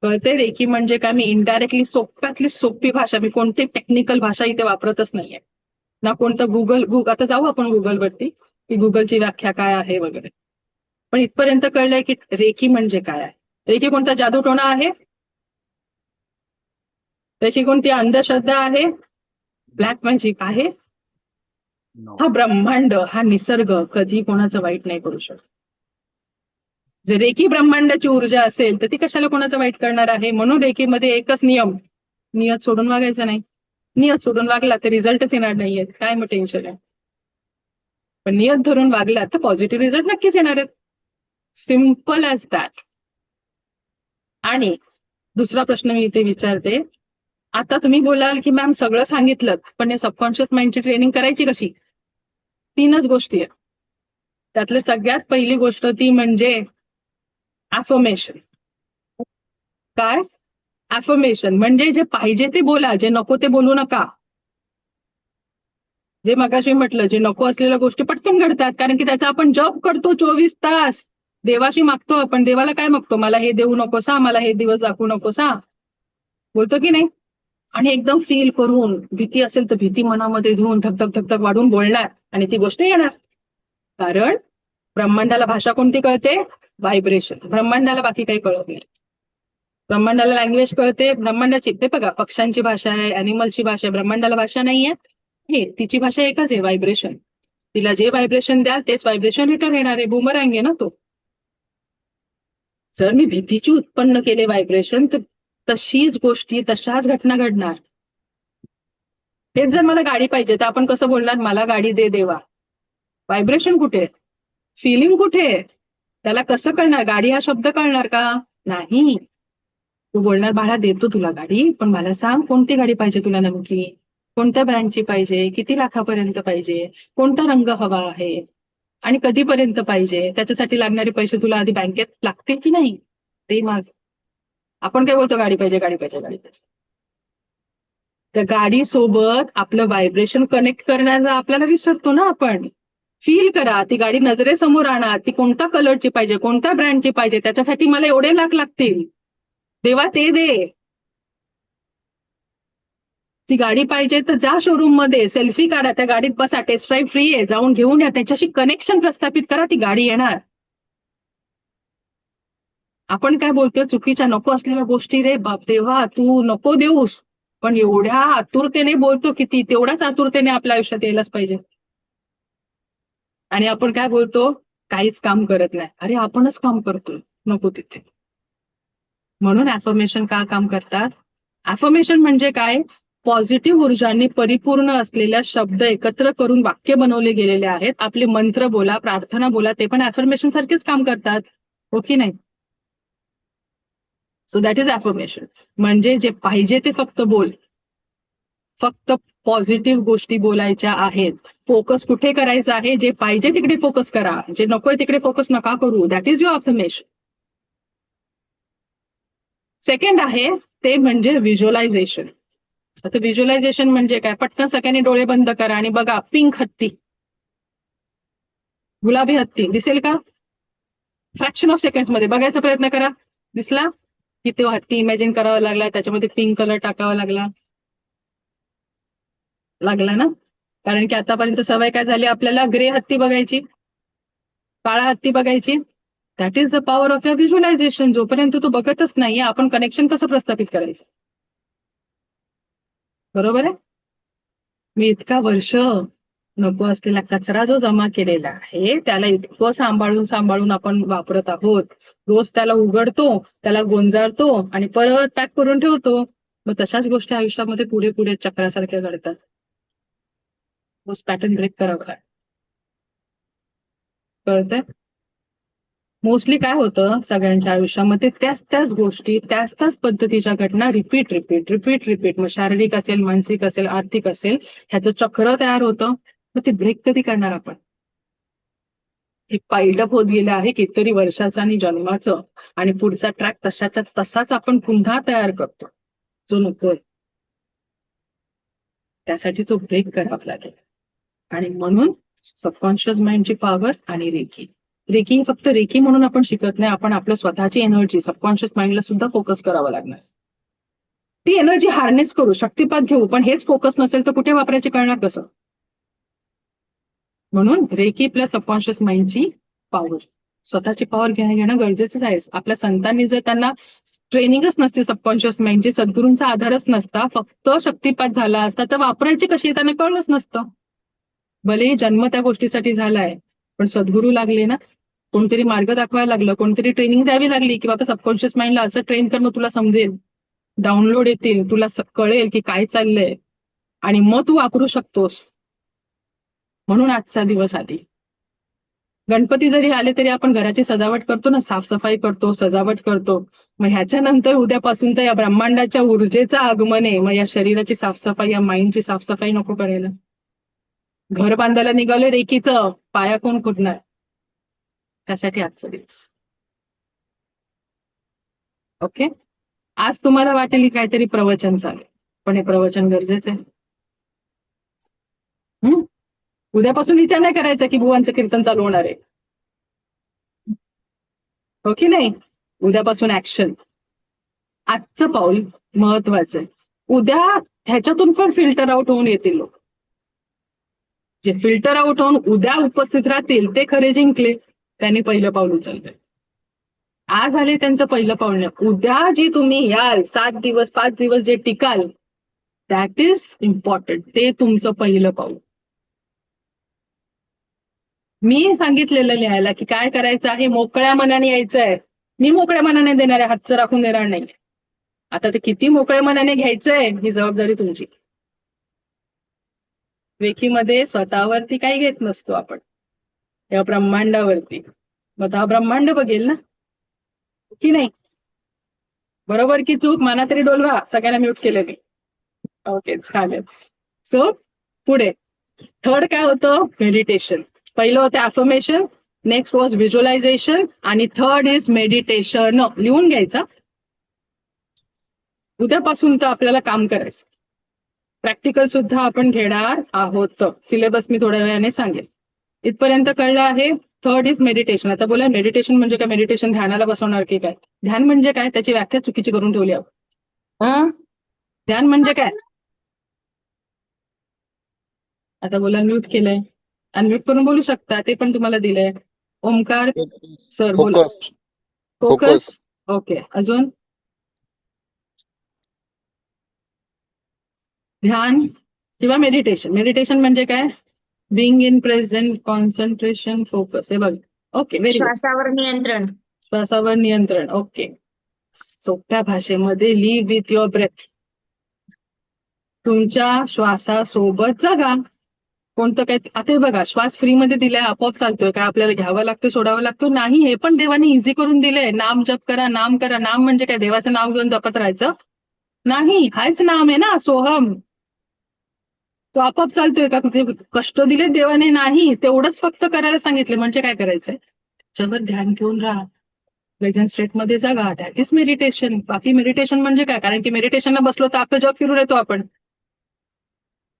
कळते रेकी म्हणजे काय? मी इनडायरेक्टली सोप्यातली सोपी भाषा, मी कोणती टेक्निकल भाषा इथे वापरतच नाहीये ना. कोणतं गुगल आता जाऊ आपण गुगलवरती की गुगलची व्याख्या काय आहे वगैरे, पण इथपर्यंत कळलंय की रेकी म्हणजे काय आहे. रेकी कोणता जादूटोणा आहे? रेकी कोणती अंधश्रद्धा आहे? ब्लॅक मॅजिक आहे? हा ब्रह्मांड, हा निसर्ग कधी कोणाचं वाईट नाही करू शकत. जर रेकी ब्रह्मांडाची ऊर्जा असेल तर ती कशाला कोणाचं वाईट करणार आहे? म्हणून रेकीमध्ये एकच नियम, नियत सोडून वागायचं नाही. नियत सोडून वागला तर रिझल्टच येणार नाहीये, काय मग टेन्शन आहे. पण नियत धरून वागला तर पॉझिटिव्ह रिझल्ट नक्कीच येणार आहेत. Simple as that. आणि दुसरा प्रश्न मी इथे विचारते, आता तुम्ही बोलाल की मॅम सगळं सांगितलं पण हे सबकॉन्शियस माइंडची ट्रेनिंग करायची कशी? 3च गोष्टी आहेत. त्यातली सगळ्यात पहिली गोष्ट ती म्हणजे अफर्मेशन. काय? अफर्मेशन म्हणजे जे पाहिजे ते बोला, जे नको ते बोलू नका. जे मगाशी म्हटलं, जे नको असलेल्या गोष्टी पटकन घडतात, कारण की त्याचा आपण जॉब करतो 24 तास. देवाशी मागतो आपण, देवाला काय मागतो? मला हे देऊ नकोसा, मला हे दिवस दाखवू नकोसा, बोलतो की नाही? आणि एकदम फील करून, भीती असेल तर भीती मनामध्ये घेऊन धकधक धकधक वाढून बोलणार आणि ती गोष्ट येणार. कारण ब्रह्मांडाला भाषा कोणती कळते? व्हायब्रेशन. ब्रह्मांडाला बाकी काही कळत नाही. ब्रह्मांडाला लँग्वेज कळते, ब्रह्मांडाची, ते बघा पक्ष्यांची भाषा आहे, अॅनिमलची भाषा आहे, ब्रह्मांडाला भाषा नाहीये. हे तिची भाषा एकच आहे, व्हायब्रेशन. तिला जे व्हायब्रेशन द्याल तेच व्हायब्रेशन रिटर्न येणार आहे. बुमरँग आहे ना तो. जर मी भीतीची उत्पन्न केले व्हायब्रेशन तर तशीच गोष्टी, तशाच घटना घडणार. हेच जर मला गाडी पाहिजे तर आपण कसं बोलणार? मला गाडी दे देवा. व्हायब्रेशन कुठे? फिलिंग कुठे? त्याला कसं कळणार? गाडी हा शब्द कळणार का? नाही. तू बोलणार बाळा देतो तुला गाडी, पण मला सांग कोणती गाडी पाहिजे तुला नेमकी, कोणत्या ब्रँडची पाहिजे, किती लाखापर्यंत पाहिजे, कोणता रंग हवा आहे आणि कधीपर्यंत पाहिजे, त्याच्यासाठी लागणारे पैसे तुला आधी बँकेत लागतील की नाही ते माग. आपण काय बोलतो? गाडी पाहिजे, गाडी पाहिजे, गाडी पाहिजे. तर गाडी सोबत आपलं व्हायब्रेशन कनेक्ट करण्याचा आपल्याला विसरतो ना आपण. फील करा, ती गाडी नजरेसमोर आणा, ती कोणत्या कलरची पाहिजे, कोणत्या ब्रँडची पाहिजे, त्याच्यासाठी मला एवढे लाख लागतील, देवा ते दे. ती गाडी पाहिजे तर जा शोरूम मध्ये, सेल्फी काढा, त्या गाडीत बसा, टेस्ट ड्राईव्ह फ्री आहे, जाऊन घेऊन या, त्याच्याशी कनेक्शन प्रस्थापित करा, ती गाडी येणार. आपण काय बोलतोय? चुकीच्या नको असलेल्या गोष्टी, रे बाप देवा तू नको देऊस, पण एवढ्या आतुरतेने बोलतो की ती तेवढ्याच आतुरतेने आपल्या आयुष्यात यायलाच पाहिजे. आणि आपण काय बोलतो? काहीच काम करत नाही. अरे आपणच काम करतोय नको तिथे. म्हणून अफर्मेशन का काम करतात? अफर्मेशन म्हणजे काय? पॉझिटिव्ह ऊर्जांनी परिपूर्ण असलेल्या शब्द एकत्र करून वाक्य बनवले गेलेले आहेत. आपले मंत्र बोला, प्रार्थना बोला, ते पण अफर्मेशन सारखेच काम करतात, हो की नाही? So that is affirmation. म्हणजे जे पाहिजे ते फक्त बोल, फक्त पॉझिटिव्ह गोष्टी बोलायच्या आहेत. फोकस कुठे करायचा आहे? जे पाहिजे तिकडे फोकस करा, जे नकोय तिकडे फोकस नका करू. That is your affirmation. Second आहे ते म्हणजे व्हिज्युअलायझेशन. आता व्हिज्युअलायझेशन म्हणजे काय? पटकन सगळ्यांनी डोळे बंद करा आणि बघा पिंक हत्ती, गुलाबी हत्ती दिसेल का? फ्रॅक्शन ऑफ सेकंड्स मध्ये बघायचा प्रयत्न करा. दिसला? की तो हत्ती इमॅजिन करावा लागला, त्याच्यामध्ये पिंक कलर टाकावा लागला ना. कारण की आतापर्यंत सवय काय झाली आपल्याला? ग्रे हत्ती बघायची, काळा हत्ती बघायची. That is the power of your visualization. जोपर्यंत तू बघतच नाहीये, आपण कनेक्शन कसं प्रस्थापित करायचं? बरोबर आहे. मी इतका वर्ष नको असलेला कचरा जो जमा केलेला आहे त्याला इतकं सांभाळून सांभाळून आपण वापरत आहोत. रोज त्याला उघडतो, त्याला गोंजारतो आणि परत पॅक करून ठेवतो. मग तशाच गोष्टी आयुष्यामध्ये पुढे पुढे चक्रासारख्या घडतात. तोच पॅटर्न ब्रेक करावा लागेल. कळतंय? मोस्टली काय होतं सगळ्यांच्या आयुष्यामध्ये त्याच गोष्टी त्याच पद्धतीच्या घटना रिपीट. मग शारीरिक असेल, मानसिक असेल, आर्थिक असेल, ह्याचं चक्र तयार होतं. मग ते ब्रेक कधी करणार आपण? हे पाईल्डअप होत गेलं आहे कितीतरी वर्षाचं आणि जन्माचं, आणि पुढचा ट्रॅक तशाच्या तसाच आपण पुन्हा तयार करतो जो नकोय. त्यासाठी तो ब्रेक करावा लागेल. आणि म्हणून सबकॉन्शियस माइंडची पॉवर आणि रेकी फक्त रेकी म्हणून आपण शिकत नाही, आपण आपलं स्वतःची एनर्जी सबकॉन्शियस माइंडला सुद्धा फोकस करावा लागणार. ती एनर्जी हार्नेस करू, शक्तिपात घेऊ, पण हेच फोकस नसेल तर कुठे वापरायचे कळणार कसं? म्हणून रेकी प्लस सबकॉन्शियस माइंडची पॉवर, स्वतःची पॉवर घेणं गरजेचंच आहे. आपल्या संतांनी जर त्यांना ट्रेनिंगच नसते सबकॉन्शियस माइंडची, सद्गुरूंचा आधारच नसता, फक्त शक्तिपात झाला असता, तर वापरायची कशी त्यांना कळलंच नसतं. भलेही जन्म त्या गोष्टीसाठी झालाय, पण सद्गुरू लागले ना, कोणतरी मार्ग दाखवायला लागलं, कोणतरी ट्रेनिंग द्यावी लागली की बाबा सबकॉन्शियस माइंडला असं ट्रेन कर, मग तुला समजेल, डाउनलोड येतील, तुला कळेल की काय चाललंय, आणि मग तू वापरू शकतोस. म्हणून आजचा दिवस आधी गणपती जरी आले तरी आपण घराची सजावट करतो ना, साफसफाई करतो, सजावट करतो. मग ह्याच्यानंतर उद्यापासून तर या ब्रह्मांडाच्या ऊर्जेचं आगमन आहे. मग या शरीराची साफसफाई, या माइंडची साफसफाई नको करायला? घर बांधायला निघालं रेकीचं, पाया कोण फुटणार? त्यासाठी आजचा दिवस. ओके. आज तुम्हाला वाटेल की काहीतरी प्रवचन चालेल, पण हे प्रवचन गरजेचं आहे. उद्यापासून विचार नाही करायचा की बुवांचं कीर्तन चालू होणार आहे, हो की नाही? उद्यापासून ऍक्शन. आजचं पाऊल महत्वाचं आहे. उद्या ह्याच्यातून पण फिल्टर आउट होऊन येतील लोक. जे फिल्टर आउट होऊन उद्या उपस्थित राहतील ते खरे जिंकले, त्यांनी पहिलं पाऊल उचललंय. आज आले त्यांचं पहिलं पाऊल नाही. उद्या जी तुम्ही याल 7 दिवस 5 दिवस जे टिकाल, दॅट इज इम्पॉर्टंट. ते तुमचं पहिलं पाऊल. मी सांगितलेलं लिहायला की काय करायचं आहे, मोकळ्या मनाने यायचं आहे. मी मोकळ्या मनाने देणार आहे, हातचं राखून देणार नाही. आता ते किती मोकळ्या मनाने घ्यायचंय ही जबाबदारी तुमची. रेखीमध्ये स्वतःवरती काही घेत नसतो आपण, या ब्रह्मांडावरती. मग हा ब्रह्मांड बघेल ना की नाही? बरोबर की चूक? माना तरी डोलवा. सगळ्यांना म्यूट केलं मी. ओके, चालेल. सो पुढे थर्ड काय होतं? मेडिटेशन. पहिलं होतं अफर्मेशन, नेक्स्ट वॉज व्हिज्युअलायझेशन, आणि थर्ड इज मेडिटेशन. लिहून घ्यायचं. उद्यापासून तर आपल्याला काम करायचं. प्रॅक्टिकल सुद्धा आपण घेणार आहोत. सिलेबस मी थोड्या वेळाने सांगेल. इथपर्यंत कळलं आहे. Third is meditation. आता बोला मेडिटेशन म्हणजे काय? मेडिटेशन ध्यानाला बसवणार की काय? ध्यान म्हणजे काय? त्याची व्याख्या चुकीची करून ठेवली आपण. ध्यान म्हणजे काय? आता बोला म्यूट केलंय, अनम्यूट करून बोलू शकता, ते पण तुम्हाला दिलंय. ओमकार सर बोला. फोकस. ओके, अजून? ध्यान किंवा मेडिटेशन. मेडिटेशन म्हणजे काय? Being in present, concentration, focus. हे बघ. Okay, very good. श्वासावर नियंत्रण. श्वासावर नियंत्रण. ओके, सोप्या भाषेमध्ये लिव्ह विथ युअर ब्रेथ. तुमच्या श्वासासोबत जगा. कोणतं काय? आता हे बघा, श्वास फ्री मध्ये दिलाय, आपोआप चालतोय काय? आपल्याला घ्यावा लागतो, सोडावा लागतो? नाही. हे पण देवाने इझी करून दिलंय. नाम जप करा, नाम करा. नाम म्हणजे काय? देवाचं नाव घेऊन जपत राहायचं? नाही. हाच नाम आहे ना, सोहम. तो आपोआप चालतोय का? कुठे कष्ट दिले देवाने? नाही. तेवढंच फक्त करायला सांगितले. म्हणजे काय करायचंय? त्याच्यावर ध्यान घेऊन राहा, प्रेझेंट स्टेट मध्ये जागा. That is meditation. बाकी मेडिटेशन म्हणजे काय? कारण की मेडिटेशनला बसलो तर आपलं जग फिरून येतो आपण.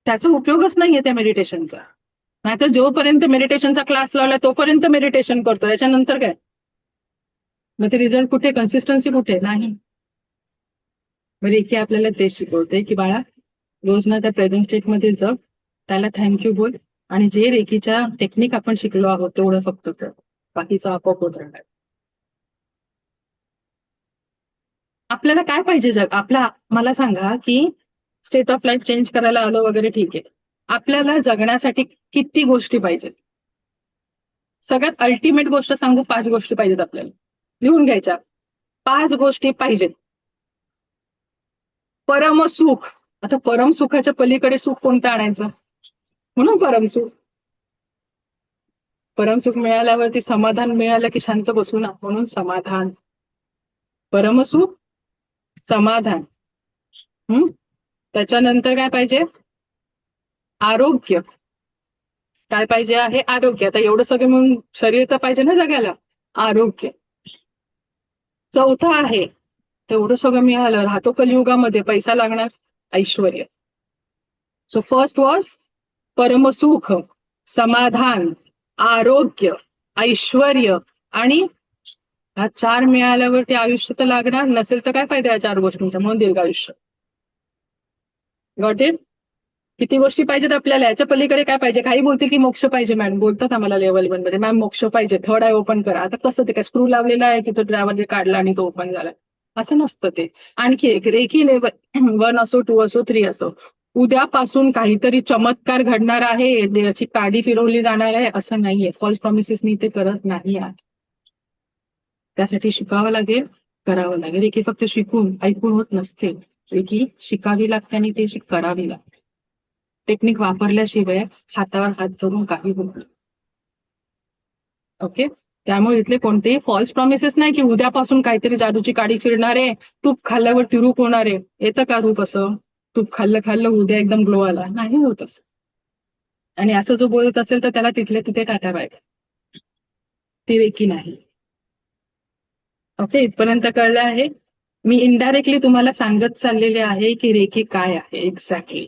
त्याचा उपयोगच नाहीये त्या मेडिटेशनचा. नाहीतर जोपर्यंत मेडिटेशनचा क्लास लावला तोपर्यंत मेडिटेशन करतो, त्याच्यानंतर काय? मग ते रिझल्ट कुठे? कन्सिस्टन्सी कुठे? नाही. मग रेखी आपल्याला ते शिकवते की बाळा, रोज ना त्या प्रेझेंट स्टेट मध्ये जग, त्याला थँक्यू बोल, आणि जे रेखीच्या टेक्निक आपण शिकलो आहोत तेवढं फक्त कर. बाकीचं आपोआप होत राहणार. आपल्याला काय पाहिजे जग? मला सांगा की स्टेट ऑफ लाईफ चेंज करायला आलो वगैरे, ठीक आहे. आपल्याला जगण्यासाठी किती गोष्टी पाहिजेत? सगळ्यात अल्टिमेट गोष्ट सांगू, 5 गोष्टी पाहिजेत आपल्याला. लिहून घ्यायच्या. 5 गोष्टी पाहिजेत. परमसुख. आता परमसुखाच्या पलीकडे सुख कोणतं आणायचं? म्हणून परमसुख. परमसुख मिळाल्यावरती समाधान मिळालं की शांत बसू ना, म्हणून समाधान. परमसुख, समाधान. त्याच्यानंतर काय पाहिजे? आरोग्य. काय पाहिजे आहे? आरोग्य. आता एवढं सगळं म्हणून शरीर तर पाहिजे ना जगायला, आरोग्य. चौथा आहे, तेवढं सगळं मिळालं, राहतो कलियुगामध्ये, पैसा लागणार, ऐश्वर. सो फर्स्ट वॉज परमसुख, समाधान, आरोग्य, ऐश्वर. आणि ह्या 4 मिळाल्यावरती आयुष्य तर लागणार, नसेल तर काय फायदा या 4 गोष्टींचा? म्हणून दीर्घ आयुष्य. Got it? किती गोष्टी पाहिजेत आपल्याला? याच्या पलीकडे काय पाहिजे? काही बोलतील की मोक्ष पाहिजे मॅडम, बोलतात आम्हाला लेवल 1 मध्ये, मॅम मोक्ष पाहिजे, थर्ड आय ओपन करा. आता कसं ते काय स्क्रू लावलेला आहे की तो ड्रायव्हर काढला आणि तो ओपन झाला? असं नसतं ते. आणखी एक, रेकी लेवल 1 असो, 2 असो, 3 असो, उद्यापासून काहीतरी चमत्कार घडणार आहे, याची काडी फिरवली जाणार आहे, असं नाहीये. फॉल्स प्रॉमिसेस मी ते करत नाही आहे. त्यासाठी शिकावं लागेल, करावं लागेल. रेकी फक्त शिकून ऐकून होत नसते, रेकी शिकावी लागते आणि ते करावी लागते. टेक्निक वापरल्याशिवाय हातावर हात धरून काही होत नाही. ओके, त्यामुळे इथले कोणतेही फॉल्स प्रॉमिसेस नाही की उद्यापासून काहीतरी जादूची काडी फिरणार आहे, तूप खाल्ल्यावरती रूप होणार आहे. येतं का रूप असं? तूप खाल्लं उद्या एकदम ग्लो आला? नाही होत असं. आणि असं जो बोलत असेल तर त्याला तिथले तिथे टाटा बाय, ती रेकी नाही. ओके, इथपर्यंत कळलं आहे? मी इनडायरेक्टली तुम्हाला सांगत चाललेले आहे की रेकी काय आहे एक्झॅक्टली.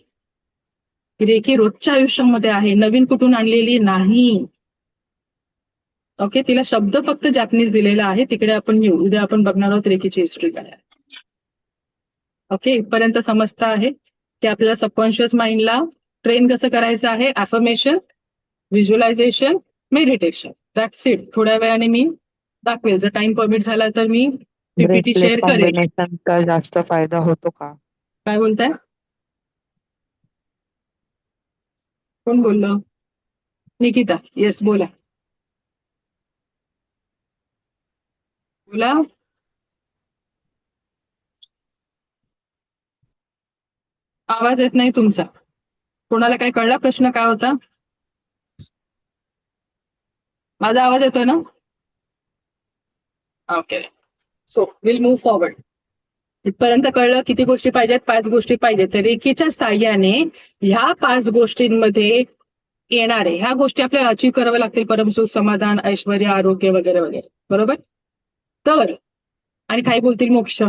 रेकी रोजच्या आयुष्यामध्ये आहे, नवीन कुठून आणलेली नाही. ओके, तिला शब्द फक्त जॅपनीज दिलेला आहे, तिकडे आपण येऊ. उद्या आपण बघणार आहोत रेकीची हिस्ट्री काय आहे. ओके, इथपर्यंत समजतं आहे की आपल्याला सबकॉन्शियस माइंडला ट्रेन कसं करायचं आहे? Affirmation, visualization, meditation. That's it. थोड्या वेळाने मी दाखवेल, जर टाइम परमिट झाला तर मी पीपीटी ब्रेसलेट शेअर करेल. कॉम्बिनेशनचा जास्त फायदा होतो का? काय बोलताय? कोण बोललं? निकिता. येस, बोला बोला. आवाज येत नाही तुमचा. कोणाला काय कळला? प्रश्न काय होता? माझा आवाज येतोय ना? Okay, so will move forward. इथपर्यंत कळलं? किती गोष्टी पाहिजेत? 5 गोष्टी पाहिजेत. तर रेकीच्या साह्याने ह्या 5 गोष्टींमध्ये येणारे ह्या गोष्टी आपल्याला अचीव कराव्या लागतील. परमसुख, समाधान, ऐश्वर, आरोग्य वगैरे वगैरे. बरोबर? तर आणि काही बोलतील मोक्ष.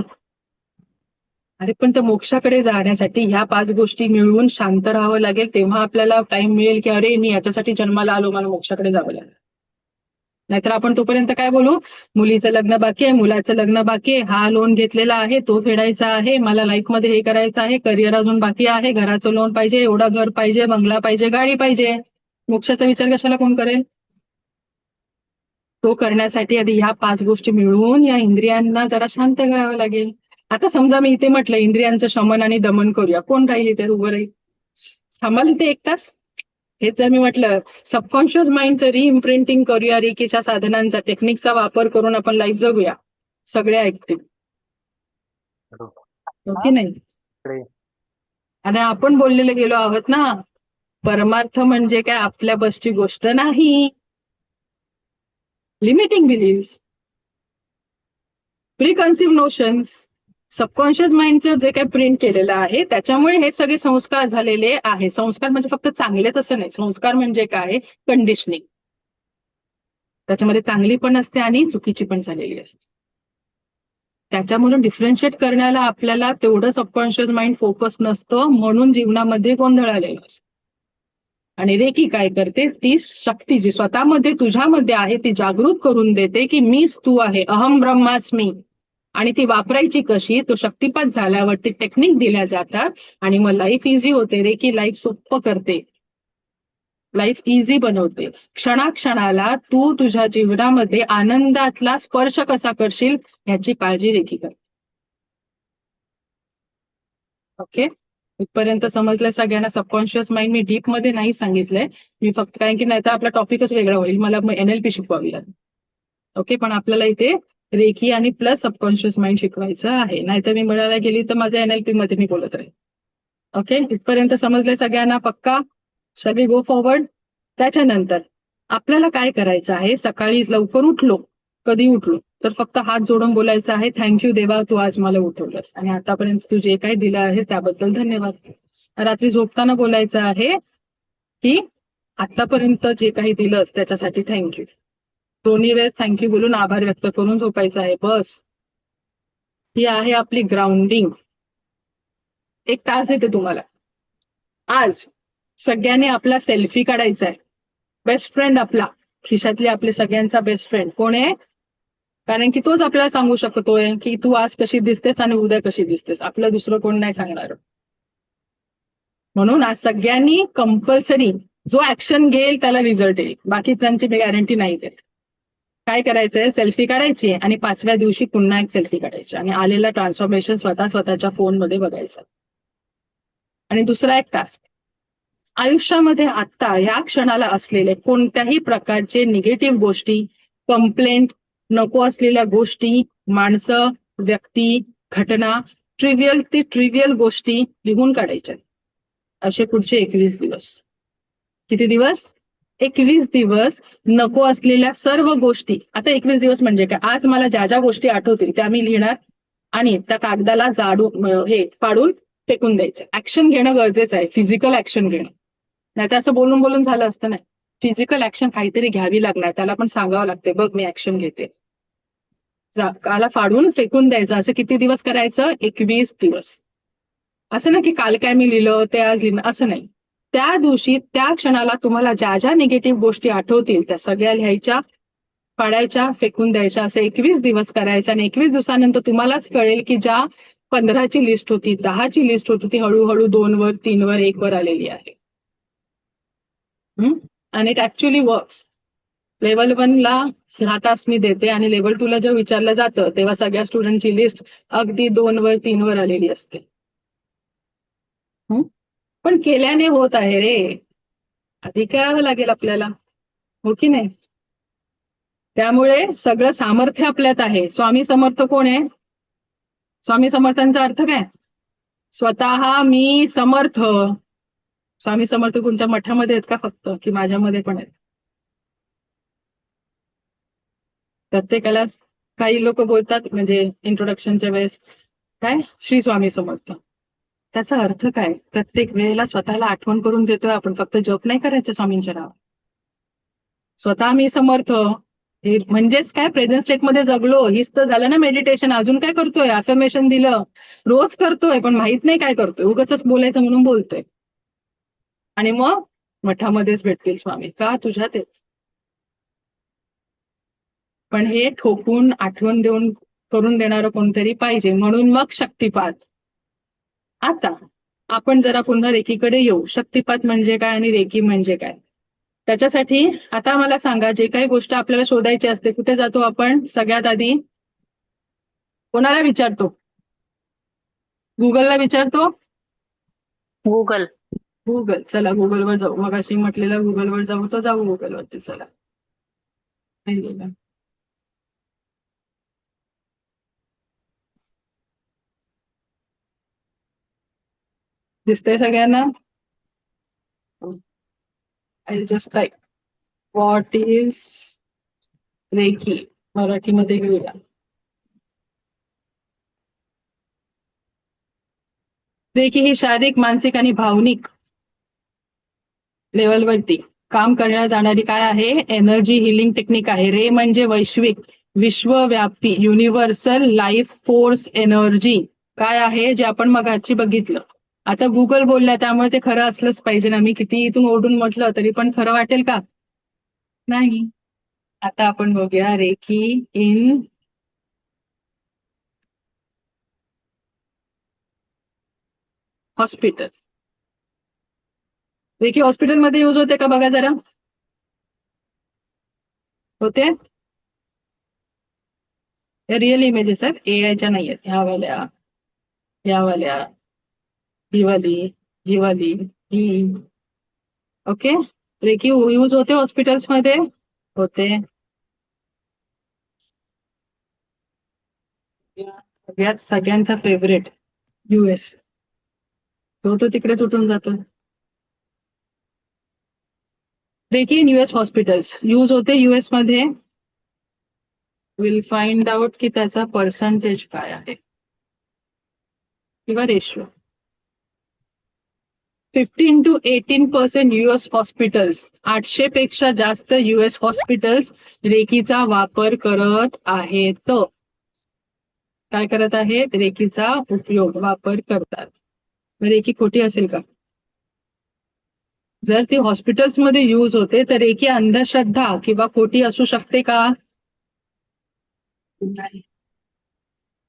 अरे पण त्या मोक्षाकडे जाण्यासाठी ह्या 5 गोष्टी मिळवून शांत राहावं लागेल, तेव्हा आपल्याला टाइम मिळेल की अरे मी याच्यासाठी जन्माला आलो, मला मोक्षाकडे जावं लागेल. नाहीतर आपण तोपर्यंत काय बोलू? मुलीचं लग्न बाकी आहे, मुलाचं लग्न बाकी आहे, हा लोन घेतलेला आहे तो फेडायचा आहे, मला लाईफमध्ये हे करायचं आहे, करिअर अजून बाकी आहे, घराचं लोन पाहिजे, एवढं घर पाहिजे, बंगला पाहिजे, गाडी पाहिजे. मोक्षाचा विचार कशाला कोण करेल? तो करण्यासाठी आधी ह्या 5 गोष्टी मिळवून या इंद्रियांना जरा शांत करावं लागेल. आता समजा मी इथे म्हटलं इंद्रियांचं शमन आणि दमन करूया, कोण राहील इथे? उभं राहील? थांबाल इथे 1 तास? हेच जर मी म्हटलं सबकॉन्शियस माइंडचं रिइम्प्रिंटिंग करूया, रेकीच्या साधनांचा, टेक्निकचा वापर करून आपण लाईफ जगूया, सगळे ऐकतील. हो की नाही? आणि आपण बोललेले गेलो आहोत ना, परमार्थ म्हणजे काय आपल्या बसची गोष्ट नाही. लिमिटिंग बिलीव्स, प्रीकन्सिव्ह नोशन्स, सबकॉन्शियस माइंडचं जे काही प्रिंट केलेलं आहे त्याच्यामुळे हे सगळे संस्कार झालेले आहे. संस्कार म्हणजे फक्त चांगलेच असं नाही, संस्कार म्हणजे काय? कंडिशनिंग. त्याच्यामध्ये चांगली पण असते आणि चुकीची पण झालेली असते. त्याच्यामधून डिफरन्शिएट करण्याला आपल्याला तेवढं सबकॉन्शियस माइंड फोकस नसतं, म्हणून जीवनामध्ये गोंधळ आलेला असतो. आणि रेकी काय करते? ती शक्ती जी स्वतःमध्ये तुझ्यामध्ये आहे ती जागृत करून देते की मीच तू आहे, अहम ब्रह्मास्मी. आणि ती वापरायची कशी? तो शक्तिपात झाल्यावरती टेक्निक दिल्या जातात आणि मग लाईफ इझी होते. रेकी लाईफ सोपं करते, लाईफ इझी बनवते. क्षणाक्षणाला तू तुझ्या जीवनामध्ये आनंदातला स्पर्श कसा करशील ह्याची काळजी रेकी करते. ओके, इथपर्यंत समजलंय सगळ्यांना? सबकॉन्शियस माइंड मी डीप मध्ये नाही सांगितलंय, मी फक्त कारण की नाहीतर आपला टॉपिकच वेगळा होईल, मला NLP शिकवावी लागेल. ओके, पण आपल्याला इथे रेकी आणि प्लस सबकॉन्शियस माइंड शिकवायचं आहे, नाहीतर मी म्हणायला गेली तर माझ्या NLP मध्ये मी बोलत राहील. ओके, इथपर्यंत समजलंय सगळ्यांना? पक्का? Shall we go forward? त्याच्यानंतर आपल्याला काय करायचं आहे, सकाळी लवकर उठलो, कधी उठलो तर फक्त हात जोडून बोलायचं आहे, थँक्यू देवा तू आज मला उठवलंस आणि आतापर्यंत तू जे काही दिलं आहे त्याबद्दल धन्यवाद. रात्री झोपताना बोलायचं आहे की आतापर्यंत जे काही दिलंस त्याच्यासाठी थँक्यू. दोन्ही वेळेस थँक्यू बोलून आभार व्यक्त करून झोपायचं आहे. बस ही आहे आपली ग्राउंडिंग. एक तास देते तुम्हाला. आज सगळ्यांनी आपला सेल्फी काढायचा आहे. बेस्ट फ्रेंड आपला, खिशातली आपले सगळ्यांचा बेस्ट फ्रेंड कोण आहे? कारण की तोच आपल्याला सांगू शकतोय की तू आज कशी दिसतेस आणि उद्या कशी दिसतेस. आपलं दुसरं कोण नाही सांगणार. म्हणून आज सगळ्यांनी कंपल्सरी जो ऍक्शन घेईल त्याला रिझल्ट येईल. बाकीच्यांची गॅरंटी नाही देत. काय करायचंय, सेल्फी काढायची आणि 5व्या दिवशी पुन्हा एक सेल्फी काढायची आणि आलेला ट्रान्सफॉर्मेशन स्वतःच्या फोनमध्ये बघायचं. आणि दुसरा एक टास्क, आयुष्यामध्ये आत्ता ह्या क्षणाला असलेले कोणत्याही प्रकारचे निगेटिव्ह गोष्टी, कंप्लेंट, नको असलेल्या गोष्टी, माणसं, व्यक्ती, घटना, ट्रिव्हियल गोष्टी लिहून काढायच्या. असे पुढचे 21 दिवस. किती दिवस? 21 दिवस नको असलेल्या सर्व गोष्टी. आता 21 दिवस म्हणजे काय, आज मला ज्या ज्या गोष्टी आठवतील त्या मी लिहिणार आणि त्या कागदाला पाडून फेकून द्यायचं. ऍक्शन घेणं गरजेचं आहे, फिजिकल ऍक्शन घेणं. नाही तर असं बोलून बोलून झालं असतं नाही. फिजिकल ऍक्शन काहीतरी घ्यावी लागणार, त्याला पण सांगावं लागते, बघ मी ऍक्शन घेते. काला फाडून फेकून द्यायचं. असं किती दिवस करायचं? 21 दिवस. असं नाही की काल काय मी लिहिलं ते आज लिहिलं, असं नाही. त्या दिवशी त्या क्षणाला तुम्हाला ज्या ज्या निगेटिव्ह गोष्टी आठवतील त्या सगळ्या लिहायच्या, पाडायच्या, फेकून द्यायच्या. असं 21 दिवस करायचं आणि 21 दिवसानंतर तुम्हालाच कळेल की ज्या 15ची लिस्ट होती, 10ची लिस्ट होती, ती हळूहळू 2 वर, 3 वर, 1 वर आलेली आहे. आणि इट ऍक्च्युअली वर्क्स. लेवल 1 ला हा टास्क मी देते आणि लेवल 2 ला जेव्हा विचारलं जातं तेव्हा सगळ्या स्टुडंटची लिस्ट अगदी 2 वर, 3 वर आलेली असते. पण केल्याने होत आहे रे, आधी करावं लागेल आपल्याला, हो की नाही? त्यामुळे सगळं सामर्थ्य आपल्यात आहे. स्वामी समर्थ कोण आहे? स्वामी समर्थांचा अर्थ काय? स्वतः मी समर्थ. स्वामी समर्थ तुमच्या मठामध्ये आहेत का फक्त, की माझ्यामध्ये पण आहेत? प्रत्येकाला काही लोक बोलतात म्हणजे इंट्रोडक्शनच्या वेळेस काय श्री स्वामी समर्थ. त्याचा अर्थ काय? प्रत्येक वेळेला स्वतःला आठवण करून देतोय आपण, फक्त जप नाही करायचं स्वामींच्या नावात. स्वतः मी समर्थ हे म्हणजेच काय, प्रेझेंट स्टेटमध्ये जगलो, हीच तर झालं ना मेडिटेशन. अजून काय करतोय? अफर्मेशन दिलं, रोज करतोय पण माहित नाही काय करतोय, उगाचच बोलायचं म्हणून बोलतोय. आणि मग मठामध्येच भेटतील स्वामी का तुझ्यात आहेत. पण हे ठोकून आठवण देऊन करून देणारं कोणतरी पाहिजे, म्हणून मग शक्तिपात. आता आपण जरा पुन्हा रेकीकडे येऊ. शक्तिपात म्हणजे काय आणि रेकी म्हणजे काय? त्याच्यासाठी आता मला सांगा, जे काही गोष्ट आपल्याला शोधायची असते कुठे जातो आपण? सगळ्यात आधी कोणाला विचारतो? गुगलला विचारतो. गुगल. गुगल. चला गुगलवर जाऊ. मग अशी म्हटलेलं गुगलवर जाऊ तर जाऊ गुगलवरती. चला दिसतंय सगळ्यांना? I just type what is reiki, मराठीमध्ये घेऊया. रेकी ही शारीरिक, मानसिक आणि भावनिक लेवलवरती काम करण्यात जाणारी काय आहे? एनर्जी हिलिंग टेक्निक आहे. रे म्हणजे वैश्विक, विश्वव्यापी, युनिव्हर्सल लाईफ फोर्स एनर्जी. काय आहे? जे आपण मगाशी बघितलं. आता गुगल बोलला त्यामुळे ते खरं असलंच पाहिजे ना. मी किती इथून ओढून म्हटलं तरी पण खरं वाटेल का? नाही. आता आपण बघूया रेकी इन हॉस्पिटल. रेकी हॉस्पिटलमध्ये यूज होते का बघा जरा. होते? रिअल इमेजेस आहेत, एआयच्या नाही आहेत. ह्यावाल्या, ही वाली, ही. ओके. रेकी यूज होते हॉस्पिटल्स मध्ये? होते. सगळ्यांचा फेवरेट US, तो तिकडेच उठून जातो. Reiki in US hospitals use होते US मध्ये. विल फाइंड आउट की त्याचा पर्सेंटेज काय आहे किंवा रेशो. 15 to 18% US हॉस्पिटल्स, 800 पेक्षा जास्त US हॉस्पिटल्स रेकीचा वापर करत आहेत. काय करत आहेत? रेकीचा उपयोग वापर करतात. रेकी खोटी असेल का? जर ती हॉस्पिटल्समध्ये यूज होते तर रेकी अंधश्रद्धा किंवा खोटी असू शकते का? नाही.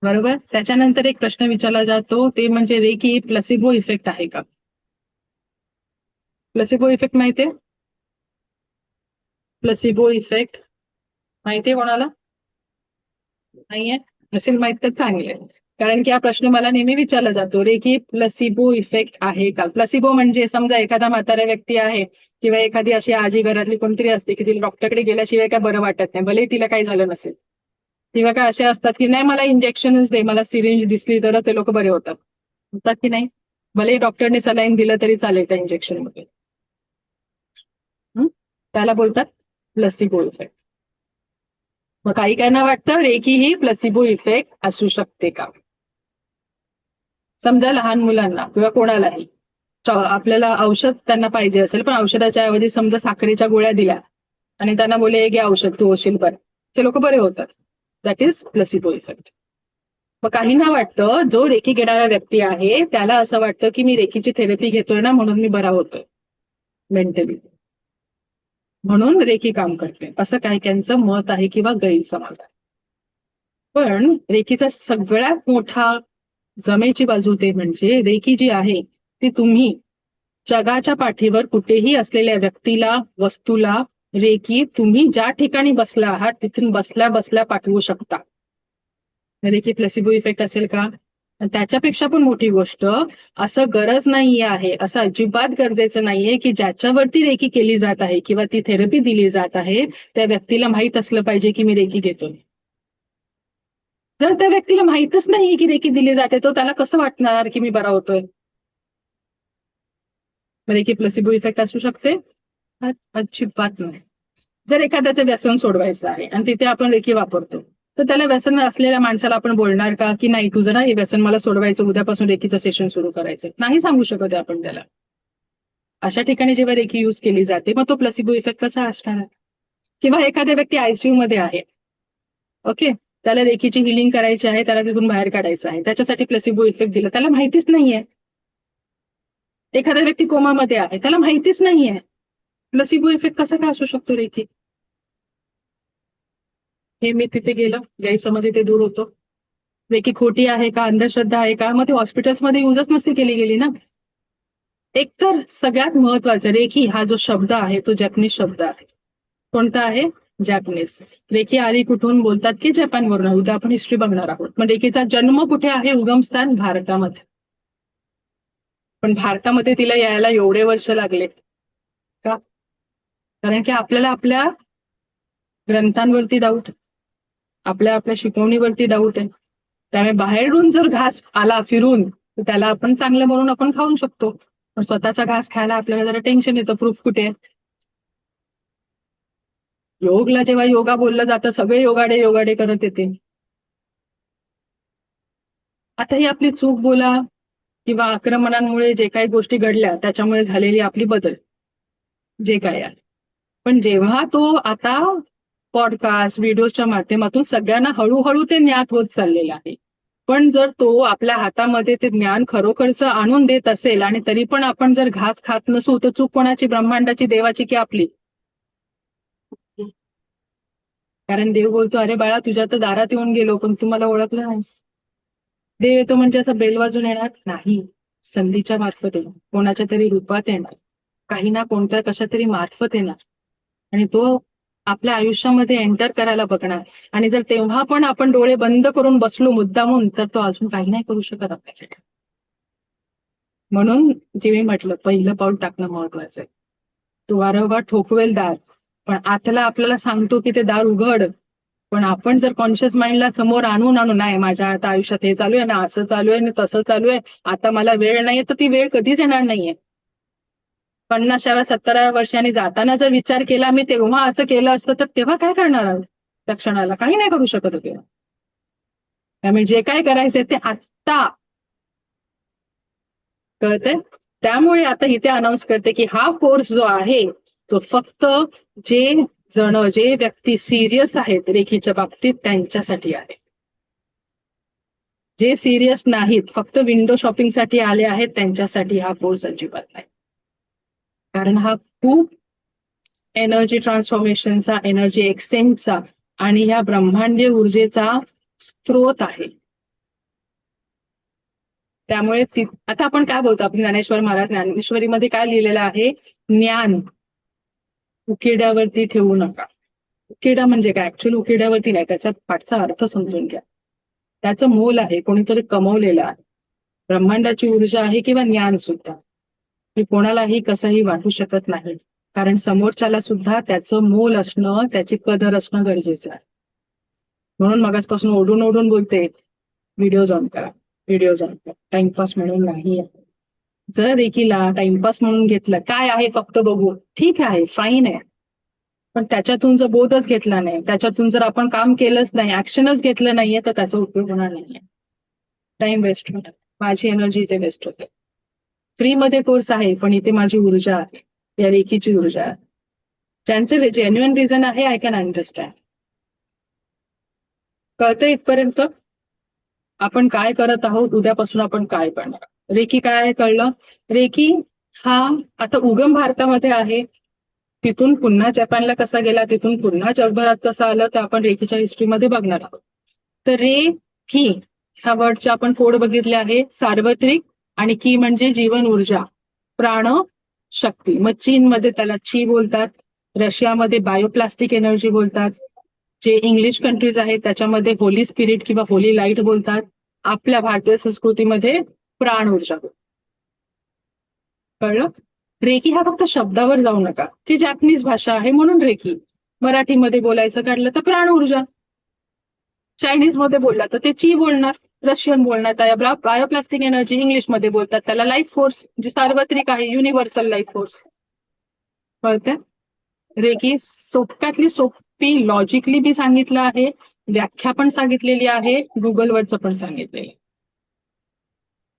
बरोबर. त्याच्यानंतर एक प्रश्न विचारला जातो ते म्हणजे रेकी प्लसिबो इफेक्ट आहे का? प्लसिबो इफेक्ट माहितीये? प्लसिबो इफेक्ट माहितीये कोणाला? नाहीये? असेल माहित तर चांगले, कारण की हा प्रश्न मला नेहमी विचारला जातो. रेकी प्लसिबो इफेक्ट आहे का? प्लसिबो म्हणजे समजा एखादा म्हातारा व्यक्ती आहे किंवा एखादी अशी आजी घरातली कोणतरी असते की तिला डॉक्टरकडे गेल्याशिवाय काय बरं वाटत नाही, भले तिला काही झालं नसेल. किंवा काय असे असतात की नाही मला इंजेक्शनच दे, मला सिरिंज दिसली तरच ते लोक बरे होतात की नाही? भले डॉक्टरने सलाईन दिलं तरी चालेल त्या इंजेक्शन मध्ये. त्याला बोलतात प्लसिबो इफेक्ट. मग काही काहींना वाटतं रेकी ही प्लसिबो इफेक्ट असू शकते का? समजा लहान मुलांना किंवा कोणालाही आपल्याला औषध त्यांना पाहिजे असेल, पण औषधाच्या ऐवजी समजा साखरेच्या गोळ्या दिल्या आणि त्यांना बोले घे औषध तू होशील बरं, ते लोक बरे होतात. That is प्लसिबो effect. मग काहींना वाटतं जो रेकी घेणारा व्यक्ती आहे त्याला असं वाटतं की मी रेकीची थेरपी घेतोय ना म्हणून मी बरा होतोय मेंटली, म्हणून रेकी काम करते, असं काही काहींचं मत आहे किंवा गैरसमज आहे. पण रेकीचा सगळ्यात मोठा जमेची बाजू ते म्हणजे रेकी जी आहे ती तुम्ही जगाच्या पाठीवर कुठेही असलेल्या व्यक्तीला, वस्तूला रेकी तुम्ही ज्या ठिकाणी बसला आहात तिथून बसल्या बसल्या पाठवू शकता. रेकी प्लेसिबो इफेक्ट असेल का? त्याच्यापेक्षा पण मोठी गोष्ट, असं गरज नाहीये आहे, असं अजिबात गरजेचं नाहीये की ज्याच्यावरती रेकी केली जात आहे किंवा ती थेरपी दिली जात आहे त्या व्यक्तीला माहित असलं पाहिजे की मी रेकी घेतोय. जर त्या व्यक्तीला माहितच नाहीये की रेकी दिली जाते तो त्याला कसं वाटणार की मी बरा होतोय? रेकी प्लेसिबो इफेक्ट असू शकते? अजिबात नाही. जर एखाद्याचं व्यसन सोडवायचं आहे आणि तिथे आपण रेकी वापरतो तर त्याला व्यसन असलेल्या माणसाला आपण बोलणार का की नाही तुझं ना हे व्यसन मला सोडवायचं, उद्यापासून रेकीचं सेशन सुरू करायचं? नाही सांगू शकत आपण त्याला. अशा ठिकाणी जेव्हा रेकी यूज केली जाते मग तो प्लेसिबो इफेक्ट कसा असणार? किंवा एखाद्या व्यक्ती आयसीयू मध्ये आहे, ओके, त्याला रेकीची हिलिंग करायची आहे, त्याला तिथून बाहेर काढायचं आहे, त्याच्यासाठी प्लेसिबो इफेक्ट दिला, त्याला माहितीच नाहीये. एखादा व्यक्ती कोमामध्ये आहे, त्याला माहितीच नाहीये, प्लेसिबो इफेक्ट कसा काय असू शकतो रेकी? हे मी तिथे गेलं, गैरसमज इथे दूर होतो. रेकी खोटी आहे का, अंधश्रद्धा आहे का? मग ती हॉस्पिटल्समध्ये युजच नसती केली गेली ना. एकतर सगळ्यात महत्वाचं, रेकी हा जो शब्द आहे तो जॅपनीज शब्द आहे. कोणता आहे? जॅपनीज. रेकी आली कुठून? बोलतात की जपानवरून. उद्या आपण हिस्ट्री बघणार आहोत. पण रेकीचा जन्म कुठे आहे? उगमस्थान भारतामध्ये. पण भारतामध्ये तिला यायला एवढे वर्ष लागले का? कारण की आपल्याला आपल्या ग्रंथांवरती डाऊट, आपल्या शिकवणीवरती डाऊट आहे. त्यामुळे बाहेरून जर घास आला फिरून तर त्याला आपण चांगलं म्हणून आपण खाऊ शकतो, पण स्वतःचा घास खायला आपल्याला जरा टेन्शन येतं. प्रूफ कुठे आहे? योगला जेव्हा योगा बोललं जातं सगळे योगाडे करत येते. आता ही आपली चूक बोला किंवा आक्रमणांमुळे जे काही गोष्टी घडल्या त्याच्यामुळे झालेली आपली बदल जे काय आहे, पण जेव्हा तो आता पॉडकास्ट व्हिडिओच्या माध्यमातून सगळ्यांना हळूहळू ते ज्ञात होत चाललेलं आहे, पण जर तो आपल्या हातामध्ये ते ज्ञान खरोखरच आणून देत असेल आणि तरी पण आपण जर घास खात नसू तर चूक कोणाची? ब्रह्मांडाची, देवाची की आपली? कारण देव बोलतो अरे बाळा तुझ्या तर दारात येऊन गेलो पण तू मला ओळखलं नाहीस. देव येतो म्हणजे असं बेल वाजून येणार नाही, संधीच्या मार्फत येणार, कोणाच्या तरी रूपात येणार, काही ना कोणत्या कशा तरी मार्फत येणार आणि तो आपल्या आयुष्यामध्ये एंटर करायला बघणार. आणि जर तेव्हा पण आपण डोळे बंद करून बसलो मुद्दामून तर तो अजून काही नाही करू शकत आपल्यासाठी. म्हणून जे मी म्हटलं पहिलं पाऊल टाकणं महत्वाचं आहे. तो वारंवार ठोकवेल दार पण आतला आपल्याला सांगतो की ते दार उघड, पण आपण जर कॉन्शियस माइंडला समोर आणून नाही माझ्या आता आयुष्यात हे चालू आहे ना, असं चालू आहे ना, तसं चालू आहे, आता मला वेळ नाहीये, तर ती वेळ कधीच येणार नाहीये. 50व्या 70व्या वर्षांनी जाताना जर विचार केला मी तेव्हा असं केलं असतं तर तेव्हा काय करणार आहोत त्या क्षणाला? काही नाही करू शकत होते. त्यामुळे जे काय करायचंय ते आत्ता कळतंय. त्यामुळे आता इथे अनाऊन्स करते की हा कोर्स जो आहे तो फक्त जे व्यक्ती सिरियस आहेत रेखीच्या बाबतीत त्यांच्यासाठी आहे. जे सिरियस नाहीत फक्त विंडो शॉपिंगसाठी आले आहेत त्यांच्यासाठी हा कोर्स अजिबात नाही. कारण हा खूप एनर्जी ट्रान्सफॉर्मेशनचा, एनर्जी एक्सचेंजचा आणि ह्या ब्रह्मांडीय ऊर्जेचा स्रोत आहे. त्यामुळे आता आपण काय बोलतो, आपण ज्ञानेश्वर महाराज ज्ञानेश्वरीमध्ये काय लिहिलेलं आहे? ज्ञान उकिड्यावरती ठेवू नका. उकिडा म्हणजे काय? ऍक्च्युअली उकिड्यावरती नाही, त्याचा पाठचा अर्थ समजून घ्या. त्याचं मोल आहे, कोणीतरी कमवलेलं आहे. ब्रह्मांडाची ऊर्जा आहे किंवा ज्ञान सुद्धा हे कोणालाही कसंही वाटू शकत नाही. कारण समोरच्याला सुद्धा त्याचं मोल असणं, त्याची कदर असणं गरजेचं आहे. म्हणून मगाचपासून ओढून ओढून बोलते व्हिडिओज ऑन करा, व्हिडिओज ऑन करा. टाइमपास म्हणून नाही. जर रेकीला टाइमपास म्हणून घेतलं, काय आहे फक्त बघू, ठीक आहे, फाईन आहे. पण त्याच्यातून जर बोधच घेतला नाही, त्याच्यातून जर आपण काम केलंच नाही, ऍक्शनच घेतलं नाहीये तर त्याचा उपयोग होणार नाहीये. टाइम वेस्ट होणार, माझी एनर्जी इथे वेस्ट होते. फ्रीमध्ये कोर्स आहे पण इथे माझी ऊर्जा आहे, या रेखीची ऊर्जा आहे. ज्यांचे जेन्युइन रिझन आहे आय कॅन अंडरस्टँड. कळतं इथपर्यंत? आपण काय करत आहोत, उद्यापासून आपण काय करणार. रेकी काय आहे कळलं. रेकी हा आता उगम भारतामध्ये आहे, तिथून पुन्हा जपानला कसा गेला, तिथून पुन्हा जगभरात कसं आलं तर आपण रेकीच्या हिस्ट्रीमध्ये बघणार आहोत. तर रेकी ह्या वर्डचे आपण फोड बघितले आहे, सार्वत्रिक, आणि की म्हणजे जीवन ऊर्जा, प्राण शक्ती. मग चीनमध्ये त्याला ची बोलतात, रशियामध्ये बायोप्लास्टिक एनर्जी बोलतात, जे इंग्लिश कंट्रीज आहेत त्याच्यामध्ये होली स्पिरिट किंवा होली लाईट बोलतात. आपल्या भारतीय संस्कृतीमध्ये प्राण ऊर्जा. कळलं. रेकी हा फक्त शब्दावर जाऊ नका, ती जॅपनीज भाषा आहे म्हणून रेकी. मराठीमध्ये बोलायचं काढलं तर प्राण ऊर्जा, चायनीज मध्ये बोलला तर ते ची बोलणार, रशियन बोलणार त्या बायोप्लास्टिक एनर्जी, इंग्लिशमध्ये बोलतात त्याला लाईफ फोर्स, जी सार्वत्रिक आहे, युनिव्हर्सल लाईफ फोर्स. कळते. रेकी सोप्यातली सोपी, लॉजिकली बी सांगितलं आहे, व्याख्या पण सांगितलेली आहे, गुगलवरचं पण सांगितलेलं.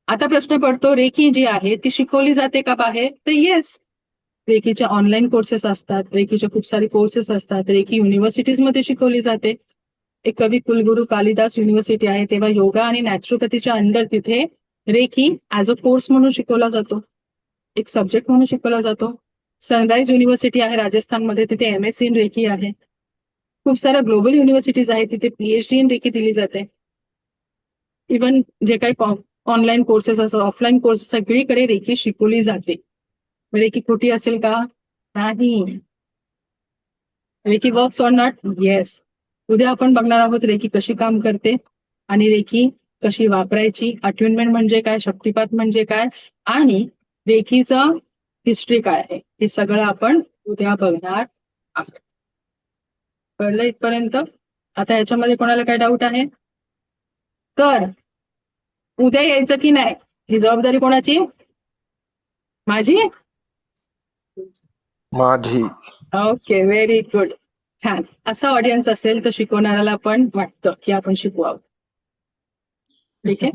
आता प्रश्न पडतो, रेकी जी आहे ती शिकवली जाते का बाहेर? तर येस, रेकीचे ऑनलाईन कोर्सेस असतात, रेकीचे खूप सारे कोर्सेस असतात, रेकी युनिव्हर्सिटीज मध्ये शिकवली जाते. एक कवी कुलगुरू कालिदास युनिव्हर्सिटी आहे, तेव्हा योगा आणि नॅचरोपॅथीच्या अंडर तिथे रेकी ऍज अ कोर्स म्हणून शिकवला जातो, एक सब्जेक्ट म्हणून शिकवला जातो. सनराइज युनिव्हर्सिटी आहे राजस्थानमध्ये, तिथे MSc इन रेकी आहे. खूप साऱ्या ग्लोबल युनिव्हर्सिटीज आहेत, तिथे PhD इन रेकी दिली जाते. इव्हन जे काही ऑनलाईन कोर्सेस असतात, ऑफलाईन कोर्सेस, सगळीकडे रेकी शिकवली जाते. रेकी खोटी असेल का? नाही. Reiki works or not? Yes. उद्या आपण बघणार आहोत रेकी कशी काम करते आणि रेकी कशी वापरायची, अट्युनमेंट म्हणजे काय, शक्तिपात म्हणजे काय, आणि रेकीचं हिस्ट्री काय आहे, हे सगळं आपण उद्या बघणार आहोत. कळलं इथपर्यंत? आता याच्यामध्ये कोणाला काय डाऊट आहे तर उद्या यायचं की नाही, ही जबाबदारी कोणाची? माझी. माझी. ओके, व्हेरी गुड, छान. असा ऑडियन्स असेल तर शिकवणाऱ्याला पण वाटतं की आपण शिकवावं. ठीक आहे,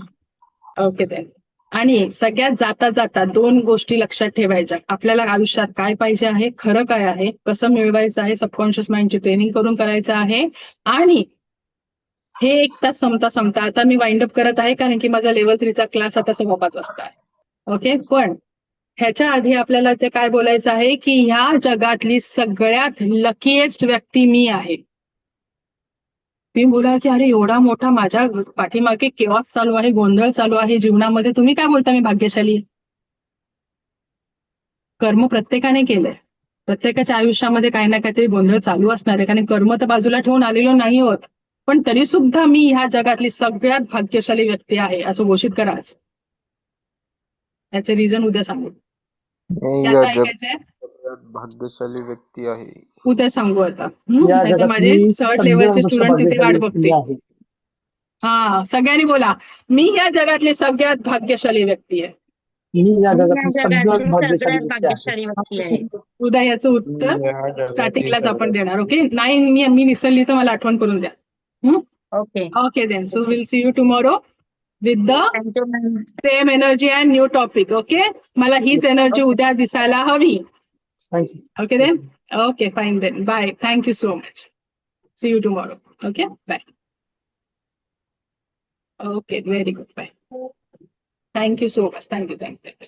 ओके देन. आणि सगळ्यात जाता जाता 2 गोष्टी लक्षात ठेवायच्या. आपल्याला आयुष्यात काय पाहिजे आहे, खरं काय आहे, कसं मिळवायचं आहे, सबकॉन्शियस माइंडची ट्रेनिंग करून करायचं आहे. आणि हे 1 तास संपता आता मी वाइंड अप करत आहे, कारण की माझा लेवल 3चा क्लास आता 5:15 वाजता आहे. ओके, पण ह्याच्या आधी आपल्याला ते काय बोलायचं आहे की ह्या जगातली सगळ्यात लकीएस्ट व्यक्ती मी आहे. तुम्ही बोलाल की अरे एवढा मोठा माझ्या पाठीमागे केऑस चालू आहे, गोंधळ चालू आहे जीवनामध्ये, तुम्ही काय बोलता मी भाग्यशाली? कर्म प्रत्येकाने केलंय, प्रत्येकाच्या आयुष्यामध्ये काही ना काहीतरी गोंधळ चालू असणार आहे, कारण कर्म तर बाजूला ठेवून आलेलो नाही होत. पण तरी सुद्धा मी ह्या जगातली सगळ्यात भाग्यशाली व्यक्ती आहे असं घोषित कराच. याचे रिझन उद्या सांगू. मी आता या ऐकायचंय, जगात भाग्यशाली व्यक्ती आहे. उद्या सांगू आता. या नाहीतर जगात माझे मी 3rd लेवलचे सगळ्यांपेक्षा स्टुडंट तिथे भाग्यशाली वाट व्यक्ती बघते. आहे. हा, सगळ्यांनी बोला, मी या जगातली सगळ्यात भाग्यशाली व्यक्ती आहे. मी या जगातील या सगळ्यात जगातील भाग्यशाली सगळ्यात व्यक्ती आहे. भाग्यशाली व्यक्ती आहे. उद्या याचं उत्तर मी या जगातील स्टार्टिंगलाच आपण सगळ्यात- देणार. ओके, नाही मी विसरली तर मला आठवण करून द्या. Okay, okay then, so will see you tomorrow with the thank you ma'am. Same energy and new topic. Okay, मला हीच एनर्जी Okay. उद्या दिसायला हवी. Thank you. Okay then? Okay, fine then. Bye. Thank you so much. See you tomorrow. Okay? Bye. Okay, very good. Bye. Thank you so much. Thank you.